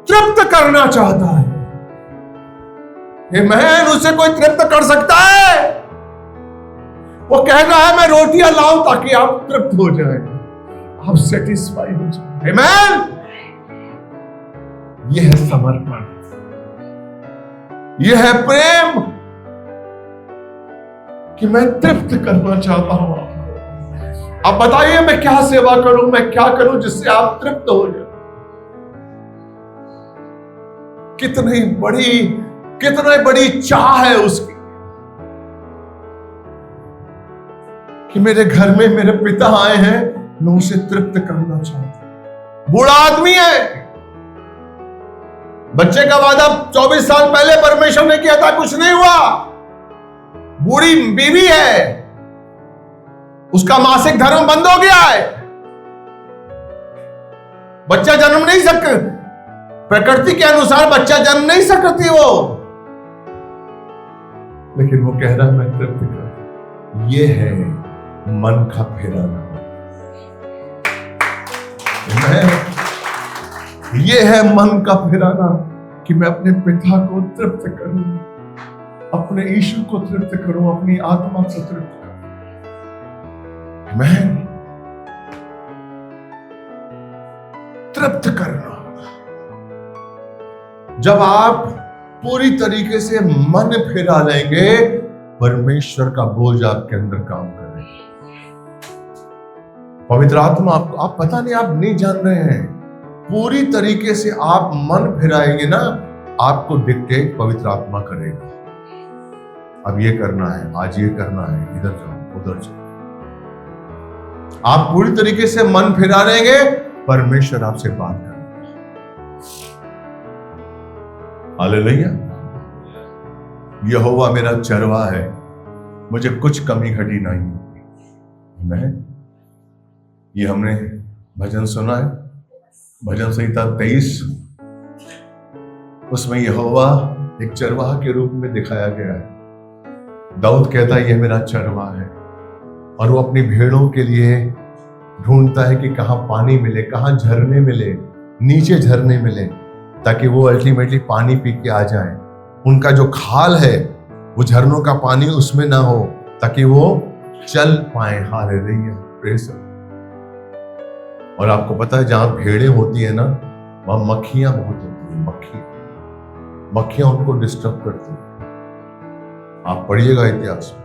तृप्त करना चाहता है। आमीन। उसे कोई तृप्त कर सकता है? वो कह रहा है मैं रोटियां लाऊं ताकि आप तृप्त हो जाएं, आप सेटिस्फाई हो जाएं। आमीन। यह है समर्पण, यह है प्रेम कि मैं तृप्त करना चाहता हूं आपको। अब बताइए मैं क्या सेवा करूं, मैं क्या करूं जिससे आप तृप्त हो जाए? कितनी बड़ी चाह है उसकी कि मेरे घर में मेरे पिता आए हैं, मैं उसे तृप्त करना चाहता हूं। बूढ़ा आदमी है, बच्चे का वादा 24 साल पहले परमेश्वर ने किया था, कुछ नहीं हुआ। बूढ़ी बीवी है, उसका मासिक धर्म बंद हो गया है, बच्चा जन्म नहीं सकता, प्रकृति के अनुसार बच्चा जन्म नहीं सकती वो, लेकिन वो कह रहा है मैं तृप्त कर। ये है मन का फेराना, ये है मन का फेराना कि मैं अपने पिता को तृप्त करूं, अपने यीशु को तृप्त करूं, अपनी आत्मा को तृप्त करूं। मैं तृप्त करना। जब आप पूरी तरीके से मन फिरा लेंगे, परमेश्वर का बोझ आपके अंदर काम करेगा। पवित्र आत्मा आपको, आप पता नहीं, आप नहीं जान रहे हैं, पूरी तरीके से आप मन फिराएंगे ना, आपको डिक्टेट पवित्र आत्मा करेगा। अब ये करना है, आज ये करना है, इधर जाओ उधर जाओ। आप पूरी तरीके से मन फिरा लेंगे, परमेश्वर आपसे बात करेगा। हालेलुया। यहोवा मेरा चरवा है, मुझे कुछ कमी घटी नहीं। मैं ये हमने भजन सुना है, भजन संहिता 23, उसमें यहोवा एक चरवाहा के रूप में दिखाया गया है। दाऊद कहता है यह मेरा चरवा है, और वो अपनी भेड़ों के लिए ढूंढता है कि कहां पानी मिले, कहां झरने मिले, नीचे झरने मिले, ताकि वो अल्टीमेटली पानी पी के आ जाए। उनका जो खाल है वो झरनों का पानी उसमें ना हो, ताकि वो चल पाए। Hallelujah, praise. और आपको पता है जहां भेड़ें होती है ना, वहां मक्खियां बहुत होती है। मक्खियां उनको डिस्टर्ब करती है। आप पढ़िएगा इतिहास में,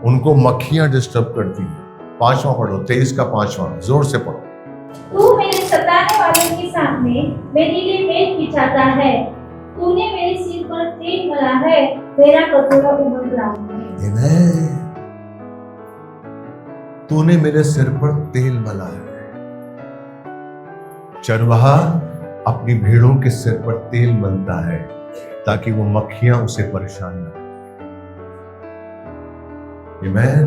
उनको मक्खियां डिस्टर्ब करती है। 5वां पढ़ो, 23 का 5वां, जोर से पढ़ो। तू मेरे सताने वालों के सामने मेरे लिए मेज बिछाता है। तूने मेरे सिर पर तेल मला है, मेरा कटोरा उबल रहा है। आमीन। तूने मेरे सिर पर तेल मला है। चरवाहा अपनी भेड़ों के सिर पर तेल मलता है ताकि वो मक्खियां उसे परेशान न करें। आमीन।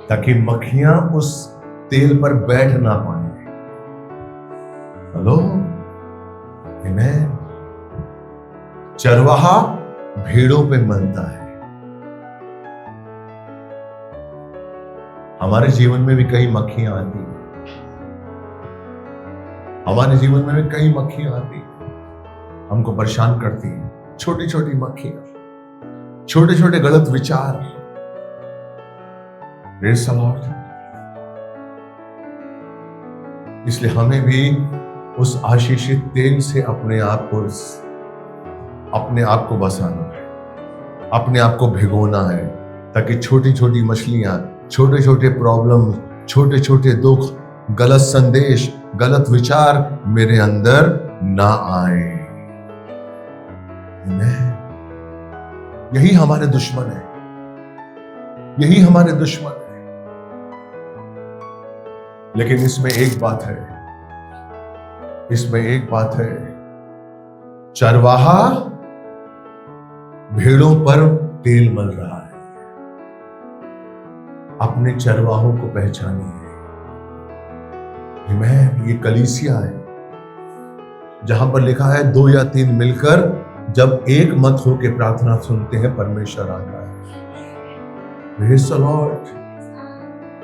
ताकि मक्खियां उस तेल पर बैठ ना पाए। हेलो, आमीन। चरवाहा भेड़ों पे मनता है। हमारे जीवन में भी कई मक्खियां आती हैं। हमारे जीवन में भी कई मक्खियां आती हैं, हमको परेशान करती हैं। छोटी छोटी मक्खियां, छोटे छोटे गलत विचार। Praise the Lord. इसलिए हमें भी उस आशीषित तेल से अपने आप को बसाना है, अपने आप को भिगोना है, ताकि छोटी छोटी मछलियां, छोटे छोटे प्रॉब्लम, छोटे छोटे दुख, गलत संदेश, गलत विचार मेरे अंदर ना आए। यही हमारे दुश्मन है, यही हमारे दुश्मन है। लेकिन इसमें एक बात है, इसमें एक बात है, चरवाहा भेड़ों पर तेल मल रहा है। अपने चरवाहों को पहचानिए। आमीन। ये कलीसिया है जहां पर लिखा है 2 या 3 मिलकर जब एक मत होकर प्रार्थना सुनते हैं, परमेश्वर आता है। Praise the Lord.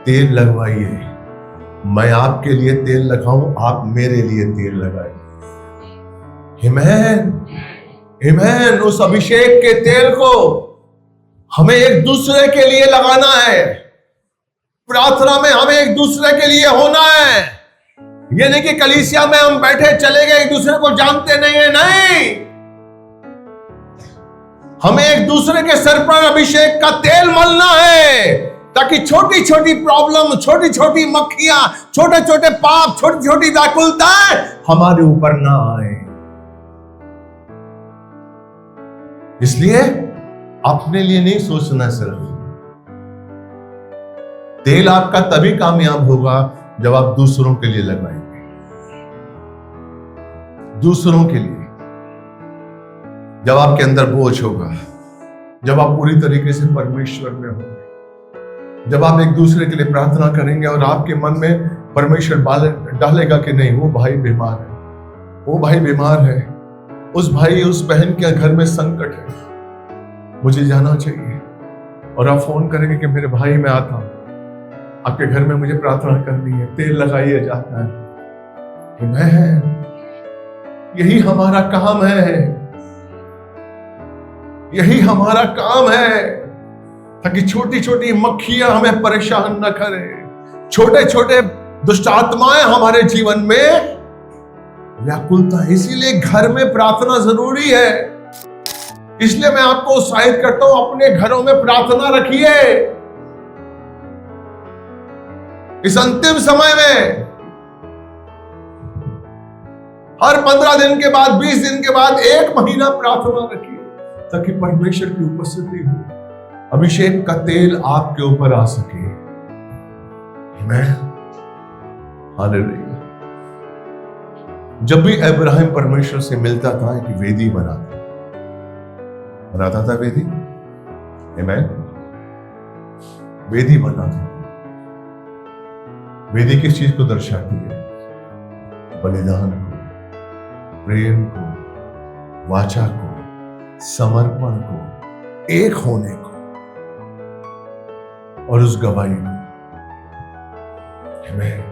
तेल लगवाइए। मैं आपके लिए तेल लगाऊं, आप मेरे लिए तेल लगाइए। आमीन। आमीन। उस अभिषेक के तेल को हमें एक दूसरे के लिए लगाना है। प्रार्थना में हमें एक दूसरे के लिए होना है। ये नहीं कि कलीसिया में हम बैठे चले गए, एक दूसरे को जानते नहीं है। नहीं, हमें एक दूसरे के सर पर अभिषेक का तेल मलना है, ताकि छोटी छोटी प्रॉब्लम, छोटी छोटी मक्खियां, छोटे छोटे पाप, छोटी छोटी व्याकुलताएं हमारे ऊपर ना आए। इसलिए अपने लिए नहीं सोचना। सिर्फ तेल आपका तभी कामयाब होगा जब आप दूसरों के लिए लगाएंगे। दूसरों के लिए, जब आपके अंदर बोझ होगा, जब आप पूरी तरीके से परमेश्वर में होंगे, जब आप एक दूसरे के लिए प्रार्थना करेंगे और आपके मन में परमेश्वर डालेगा कि नहीं, वो भाई बीमार है, वो भाई बीमार है, उस भाई उस बहन के घर में संकट है, मुझे जाना चाहिए। और आप फोन करेंगे कि मेरे भाई मैं आता हूं, आपके घर में मुझे प्रार्थना करनी है, तेल लगाइए जाता है। आमीन। यही हमारा काम है, यही हमारा काम है, ताकि छोटी छोटी मक्खियां हमें परेशान न करें, छोटे छोटे दुष्ट आत्माएं हमारे जीवन में व्याकुलता। इसीलिए घर में प्रार्थना जरूरी है। इसलिए मैं आपको उत्साहित करता हूं, अपने घरों में प्रार्थना रखिए। इस अंतिम समय में हर 15 दिन के बाद, 20 दिन के बाद, 1 महीना प्रार्थना रखिए, ताकि परमेश्वर की उपस्थिति हो, अभिषेक का तेल आपके ऊपर आ सके। आमीन। हालेलुया। जब भी अब्राहम परमेश्वर से मिलता था, एक वेदी बनाता था वेदी। आमीन। वेदी बनाता। वेदी किस चीज को दर्शाती है? बलिदान को, प्रेम को, वाचा को, समर्पण को, एक होने को और उस गवाही को। आमीन।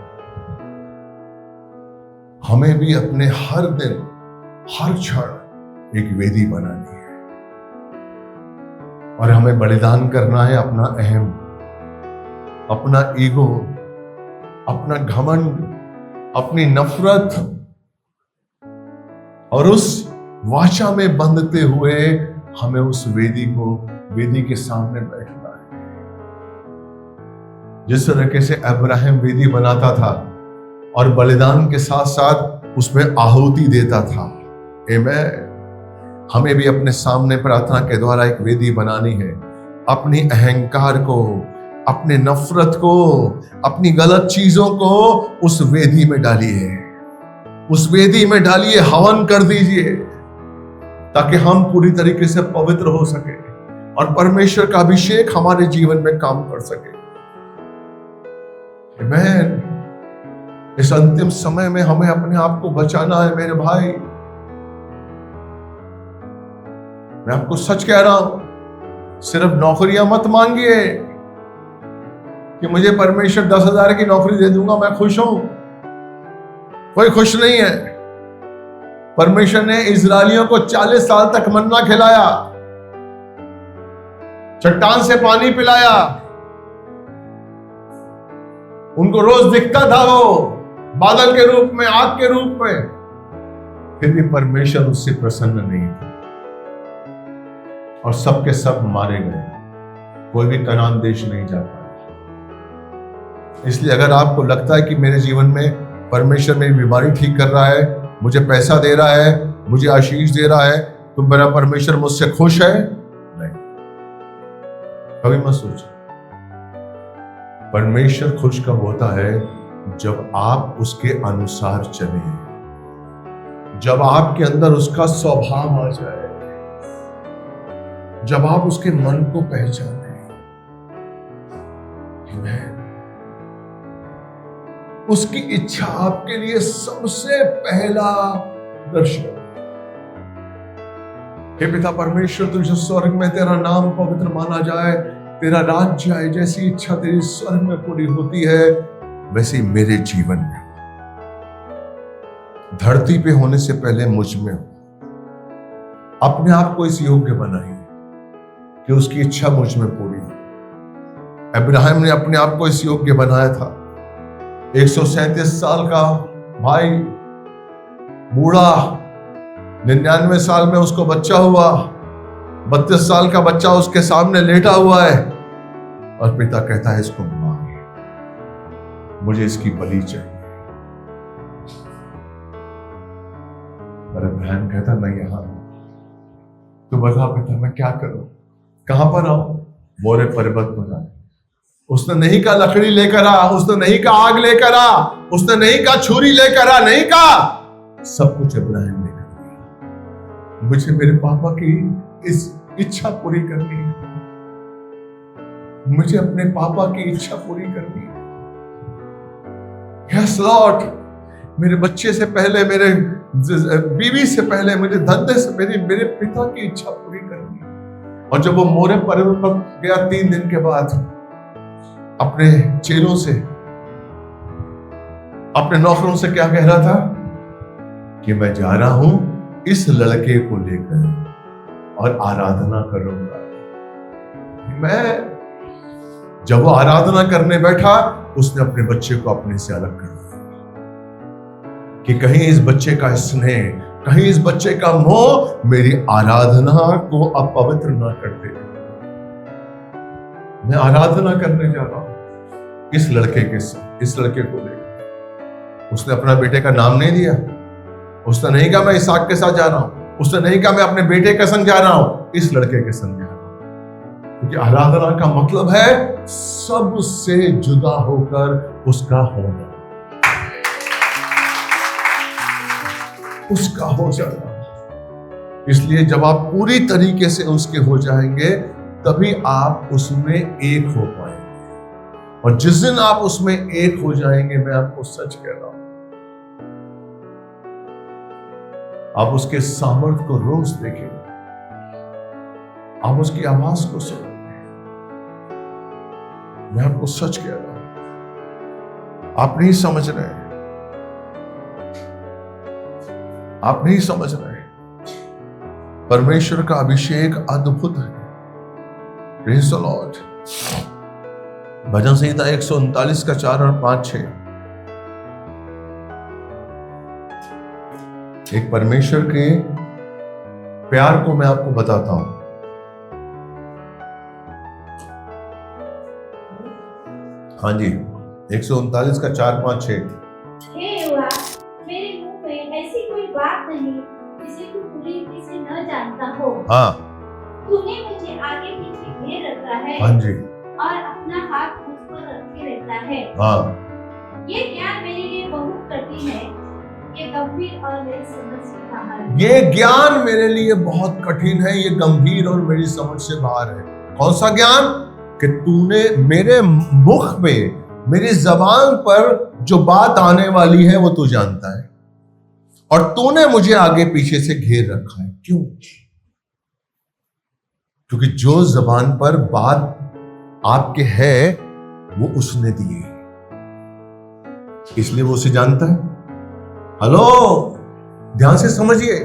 हमें भी अपने हर दिन, हर क्षण एक वेदी बनानी है और हमें बलिदान करना है अपना अहम, अपना ईगो, अपना घमंड, अपनी नफरत, और उस वाचा में बंधते हुए हमें उस वेदी के सामने बैठना है। जिस तरीके से अब्राहम वेदी बनाता था और बलिदान के साथ साथ उसमें आहुति देता था, आमीन, हमें भी अपने सामने प्रार्थना के द्वारा एक वेदी बनानी है। अपनी अहंकार को, अपने नफरत को, अपनी गलत चीजों को उस वेदी में डालिए, उस वेदी में डालिए, हवन कर दीजिए, ताकि हम पूरी तरीके से पवित्र हो सके और परमेश्वर का अभिषेक हमारे जीवन में काम कर सके। आमीन। इस अंतिम समय में हमें अपने आप को बचाना है मेरे भाई। मैं आपको सच कह रहा हूं, सिर्फ नौकरियां मत मांगिए कि मुझे परमेश्वर 10,000 की नौकरी दे दूंगा मैं खुश हूं। कोई खुश नहीं है। परमेश्वर ने इजरायलियों को 40 साल तक मन्ना खिलाया, चट्टान से पानी पिलाया, उनको रोज दिखता था वो बादल के रूप में, आग के रूप में, फिर भी परमेश्वर उससे प्रसन्न नहीं था और सबके सब मारे गए। कोई भी कनान देश नहीं जा पाया। इसलिए अगर आपको लगता है कि मेरे जीवन में परमेश्वर मेरी बीमारी ठीक कर रहा है, मुझे पैसा दे रहा है, मुझे आशीष दे रहा है, तो मेरा परमेश्वर मुझसे खुश है, नहीं, कभी मत सोचो। परमेश्वर खुश कब होता है? जब आप उसके अनुसार चले, जब आपके अंदर उसका स्वभाव आ जाए, जब आप उसके मन को पहचाने। आमीन। उसकी इच्छा आपके लिए सबसे पहला दर्शन। हे पिता परमेश्वर, तुझे स्वर्ग में तेरा नाम पवित्र माना जाए, तेरा राज्य आए, जैसी इच्छा तेरी स्वर्ग में पूरी होती है वैसे मेरे जीवन में, धरती पे होने से पहले मुझ में हो। अपने आप को इस योग्य बनाइए कि उसकी इच्छा मुझ में पूरी हो। अब्राहम ने अपने आप को इस योग्य बनाया था। 137 साल का भाई, बूढ़ा, 99 साल में उसको बच्चा हुआ, 32 साल का बच्चा उसके सामने लेटा हुआ है और पिता कहता है इसको मार, मुझे इसकी बलि चाहिए। अब्राहम कहता मैं यहां हूं, तो बता पिता मैं क्या करूं, कहां पर आऊं? मोरे पर्वत पर आ। उसने नहीं कहा लकड़ी लेकर आ, उसने नहीं कहा आग लेकर आ, उसने नहीं कहा छुरी लेकर आ, नहीं कहा, सब कुछ अब्राहम ने कर दिया। मुझे मेरे पापा की इस इच्छा पूरी करनी है, मुझे अपने पापा की इच्छा पूरी करनी है। यस लॉर्ड, मेरे बच्चे से पहले, मेरे बीवी से पहले, मुझे धंधे से मेरे पिता की इच्छा पूरी करनी है। और जब वो मोरे पर्वत पर गया 3 दिन के बाद, अपने चेलों से, अपने नौकरों से क्या कह रहा था कि मैं जा रहा हूं इस लड़के को लेकर और आराधना करूंगा। मैं जब वो आराधना करने बैठा, उसने अपने बच्चे को अपने से अलग कर दिया कि कहीं इस बच्चे का स्नेह, कहीं इस बच्चे का मोह मेरी आराधना को अपवित्र ना कर दे। मैं आराधना करने जा रहा हूं इस लड़के के साथ, इस लड़के को लेकर। उसने अपना बेटे का नाम नहीं दिया, उसने नहीं कहा मैं इसहाक के साथ जा रहा हूं, उसने नहीं कहा मैं अपने बेटे के संग जा रहा हूं, इस लड़के के संग जा रहा हूं। क्योंकि आराधना का मतलब है सबसे जुदा होकर उसका होना, उसका हो जाना। इसलिए जब आप पूरी तरीके से उसके हो जाएंगे, तभी आप उसमें एक हो पाएंगे। और जिस दिन आप उसमें एक हो जाएंगे, मैं आपको सच कह रहा हूं, आप उसके सामर्थ्य को रोज देखेंगे, आप उसकी आवाज को सुनेंगे। मैं आपको सच कह रहा हूं, आप नहीं समझ रहे हैं। आप नहीं समझ रहे। परमेश्वर का अभिषेक अद्भुत है। Praise the Lord. भजन संहिता 139 का 4 और 5-6। एक परमेश्वर के प्यार को मैं आपको बताता हूं। हाँ जी, 139 का 4, 5, 6। हे यहोवा, मेरे मुंह में ऐसी कोई बात नहीं जिसे तू पूरी रीति से न जानता हो। हाँ तूने मुझे आगे पीछे घेर रखा है हाँ जी, और अपना हाथ मुझ पर रखे रहता है। हाँ। ये ज्ञान मेरे लिए बहुत कठिन है, ये गंभीर और मेरी समझ से बाहर है। ये ज्ञान मेरे लिए बहुत कठिन है, ये गंभीर और मेरी समझ से बाहर है। कौन सा ज्ञान? कि तूने मेरे मुख में, मेरी जबान पर जो बात आने वाली है वो तू जानता है, और तूने मुझे आगे पीछे से घेर रखा है। क्यों? क्योंकि जो जबान पर बात आपके है वो उसने दी है, इसलिए वो उसे जानता है। हेलो, ध्यान से समझिए।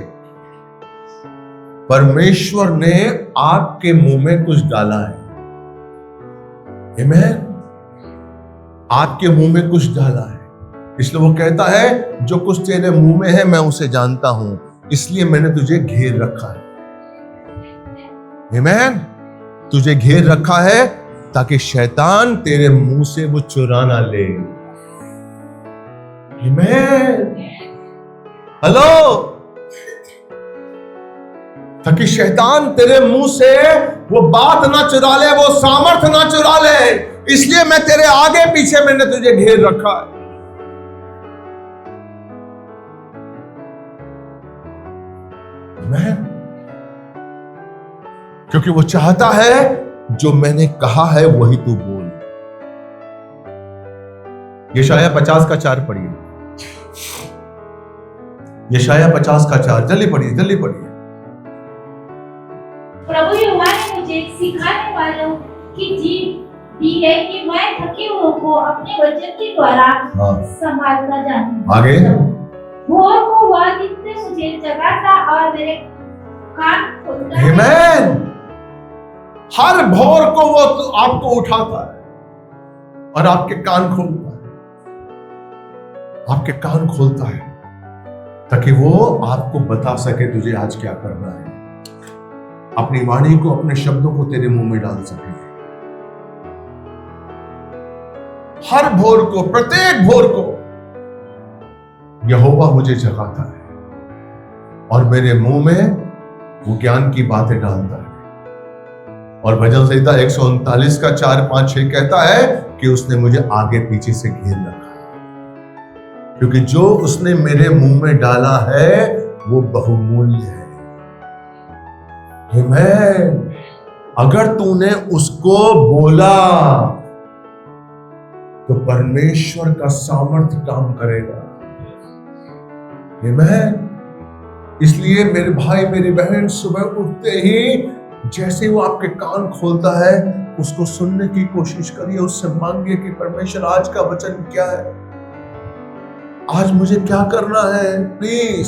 परमेश्वर ने आपके मुंह में कुछ डाला है। आमीन। आपके मुंह में कुछ डाला है, इसलिए वो कहता है जो कुछ तेरे मुंह में है मैं उसे जानता हूं, इसलिए मैंने तुझे घेर रखा है। आमीन। तुझे घेर रखा है ताकि शैतान तेरे मुंह से वो चुरा ना ले। आमीन। हेलो, ताकि शैतान तेरे मुंह से वो बात ना चुरा ले, वो सामर्थ ना चुरा ले, इसलिए मैं तेरे आगे पीछे मैंने तुझे घेर रखा है। आमीन। क्योंकि वो चाहता है जो मैंने कहा है वही तू बोल। यशाया 50 का 4 पढ़िए। यशाया 50 का 4, जल्दी पढ़िए, जल्दी पढ़िए। प्रभु यहोवा ने मुझे सिखाने वालों की जीभ दी है कि मैं थके हुओं को अपने वचन के द्वारा संभालना जानूं। आगे। भोर को वह दिन से मुझे जगाता और मेरे कान खोलता है। आमीन। हर भोर को वो आपको उठाता है और आपके कान खोलता है, आपके कान खोलता है ताकि वो आपको बता सके तुझे आज क्या करना है। अपनी वाणी को, अपने शब्दों को तेरे मुंह में डाल सके। हर भोर को, प्रत्येक भोर को यहोवा मुझे जगाता है और मेरे मुंह में वो ज्ञान की बातें डालता है। और भजन संहिता 139 का 4, 5, 6 कहता है कि उसने मुझे आगे पीछे से घेर रखा है, क्योंकि जो उसने मेरे मुंह में डाला है वो बहुमूल्य है। आमीन। अगर तूने उसको बोला तो परमेश्वर का सामर्थ्य काम करेगा। आमीन। इसलिए मेरे भाई, मेरी बहन, सुबह उठते ही जैसे वो आपके कान खोलता है उसको सुनने की कोशिश करिए, उससे मांगिए कि परमेश्वर आज का वचन क्या है, आज मुझे क्या करना है। प्लीज,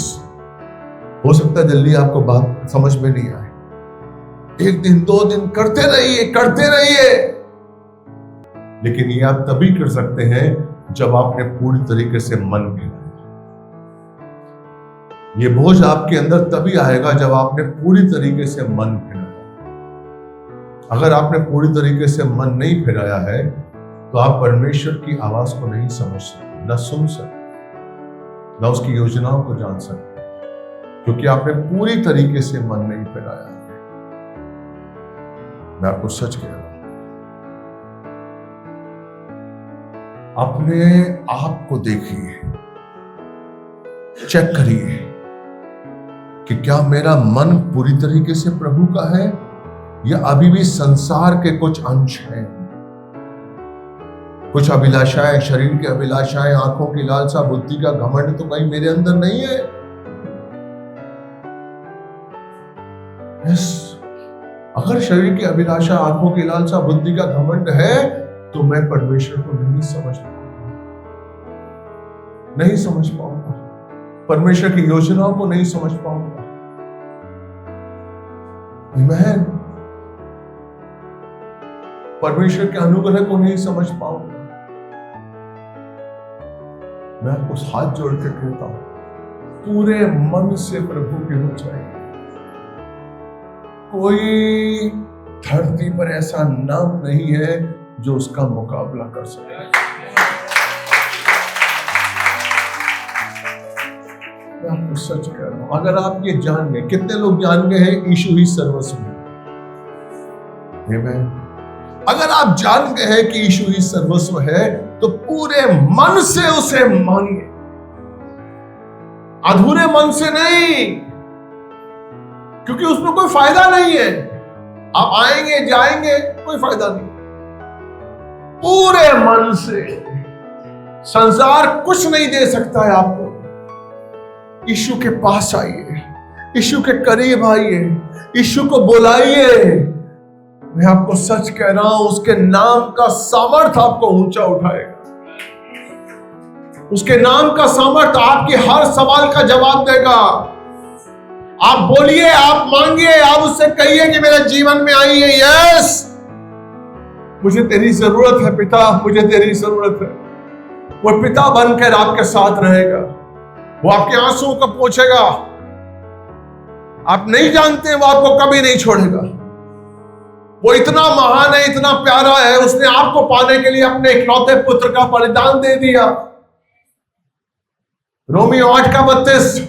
हो सकता है जल्दी आपको बात समझ में नहीं आए, 1 दिन 2 दिन करते रहिए, लेकिन ये आप तभी कर सकते हैं जब आपने पूरी तरीके से मन फिराया। ये बोझ आपके अंदर तभी आएगा जब आपने पूरी तरीके से मन फिराया। अगर आपने पूरी तरीके से मन नहीं फिराया है तो आप परमेश्वर की आवाज को नहीं समझ सकते, न सुन सकते, न उसकी योजनाओं को जान सकते, क्योंकि आपने पूरी तरीके से मन नहीं फिराया है। मैं आपको सच कह रहा हूं, अपने आप को देखिए, चेक करिए कि क्या मेरा मन पूरी तरीके से प्रभु का है या अभी भी संसार के कुछ अंश हैं, कुछ अभिलाषाएं, शरीर की अभिलाषाएं, आंखों की लालसा, बुद्धि का घमंड तो कहीं मेरे अंदर नहीं है। यस, अगर शरीर की अभिलाषा, आंखों की लालसा, बुद्धि का घमंड है तो मैं परमेश्वर को नहीं समझ पाऊंगा। परमेश्वर की योजनाओं को नहीं समझ पाऊंगा। आमीन। परमेश्वर के अनुग्रह को नहीं समझ पाऊंगा। मैं आपको हाथ जोड़ के कहता हूं, पूरे मन से प्रभु के हो जाए। कोई धरती पर ऐसा नाम नहीं है जो उसका मुकाबला कर सके। मैं आपको सच कह रहा हूं, अगर आप ये जान गए, कितने लोग जान गए हैं यीशु ही सर्वस्व है? आमीन। अगर आप जान गए हैं कि यीशु ही सर्वस्व है, तो पूरे मन से उसे मानिए, अधूरे मन से नहीं, क्योंकि उसमें कोई फायदा नहीं है। आप आएंगे जाएंगे, कोई फायदा नहीं। पूरे मन से। संसार कुछ नहीं दे सकता है आपको। यीशु के पास आइए, यीशु के करीब आइए, यीशु को बुलाइए। मैं आपको सच कह रहा हूं, उसके नाम का सामर्थ आपको ऊंचा उठाएगा। उसके नाम का सामर्थ आपके हर सवाल का जवाब देगा। आप बोलिए, आप मांगिए, आप उससे कहिए कि मेरे जीवन में आई है, यस मुझे तेरी जरूरत है पिता, मुझे तेरी जरूरत है। वो पिता बनकर आपके साथ रहेगा। वो आपके आंसुओं को पोंछेगा। आप नहीं जानते, वो आपको कभी नहीं छोड़ेगा। वो इतना महान है, इतना प्यारा है, उसने आपको पाने के लिए अपने इकलौते पुत्र का बलिदान दे दिया। रोमियो 8:32,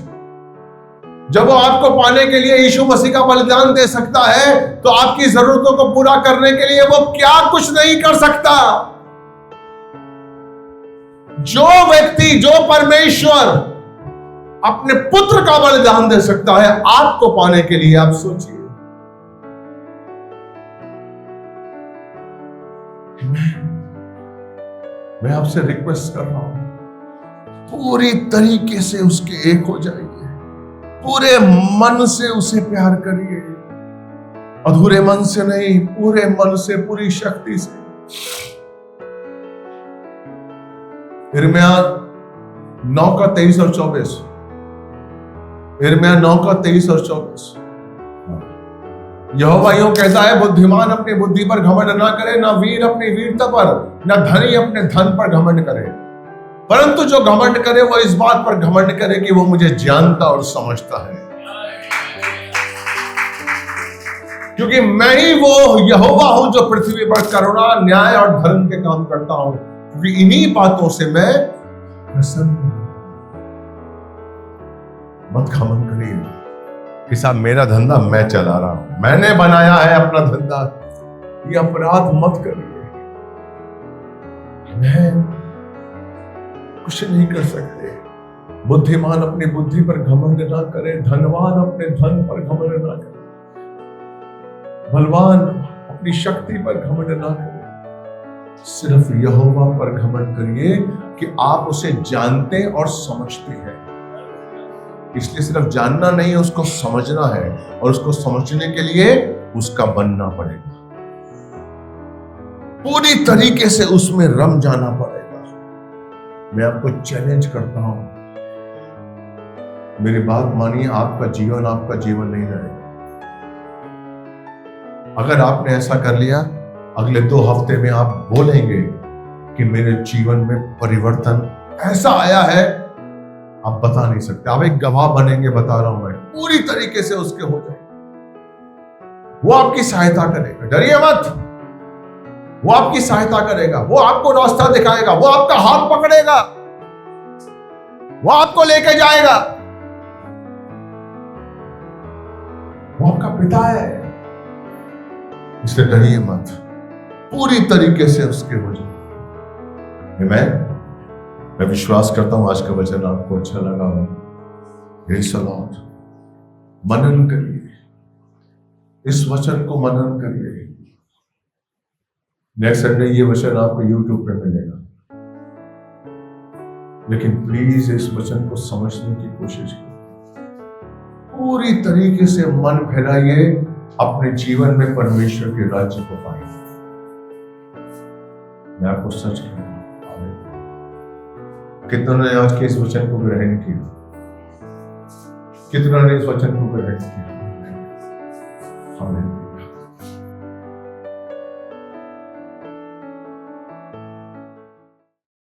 जब वो आपको पाने के लिए यीशु मसीह का बलिदान दे सकता है, तो आपकी जरूरतों को पूरा करने के लिए वो क्या कुछ नहीं कर सकता। जो व्यक्ति, जो परमेश्वर अपने पुत्र का बलिदान दे सकता है आपको पाने के लिए, आप सोचिए। मैं आपसे रिक्वेस्ट कर रहा हूं, पूरी तरीके से उसके एक हो जाइए, पूरे मन से उसे प्यार करिए, अधूरे मन से नहीं, पूरे मन से, पूरी शक्ति से। यिर्मयाह 9:23 और 24, यिर्मयाह 9:23 और 24। यहोवा यूं कहता है, बुद्धिमान अपनी बुद्धि पर घमंड ना करे, ना वीर अपनी वीरता पर, ना धनी अपने धन पर घमंड करे, परंतु जो घमंड करे वो इस बात पर घमंड करे कि वो मुझे जानता और समझता है, क्योंकि मैं ही वो यहोवा हूं जो पृथ्वी पर करुणा, न्याय और धर्म के काम करता हूं, क्योंकि इन्हीं बातों से मैं प्रसन्न हूं। मत घमंड करिए कि साहब मेरा धंधा मैं चला रहा हूं, मैंने बनाया है अपना धंधा। ये अपराध मत करिए। मैं कुछ नहीं कर सकते। बुद्धिमान अपनी बुद्धि पर घमंड ना करे, धनवान अपने धन पर घमंड ना करे, बलवान अपनी शक्ति पर घमंड ना करे। सिर्फ यहोवा पर घमंड करिए कि आप उसे जानते और समझते हैं। इसलिए सिर्फ जानना नहीं, उसको समझना है, और उसको समझने के लिए उसका बनना पड़ेगा, पूरी तरीके से उसमें रम जाना पड़ेगा। मैं आपको चैलेंज करता हूं, मेरी बात मानिए, आपका जीवन नहीं रहेगा। अगर आपने ऐसा कर लिया, अगले 2 हफ्ते में आप बोलेंगे कि मेरे जीवन में परिवर्तन ऐसा आया है, आप बता नहीं सकते। आप एक गवाह बनेंगे, बता रहा हूं मैं। पूरी तरीके से उसके हो जाए। वो आपकी सहायता करेगा, डरिए मत। वो आपकी सहायता करेगा, वो आपको रास्ता दिखाएगा, वो आपका हाथ पकड़ेगा, वो आपको लेके जाएगा। वो आपका पिता है, इसलिए डरिए मत। पूरी तरीके से उसके हो जाए। मैं विश्वास करता हूं आज का वचन आपको अच्छा लगा हो। Praise the Lord. मनन करिए, इस वचन को मनन करिए। नेक्स्ट संडे ये वचन आपको YouTube पे मिलेगा, लेकिन प्लीज इस वचन को समझने की कोशिश कीजिए। पूरी तरीके से मन फैलाइए, अपने जीवन में परमेश्वर के राज्य को पाइए। मैं आपको सच कहूं, कितनों ने आज के इस वचन को ग्रहण किया? कितना ने इस वचन को ग्रहण किया? हमें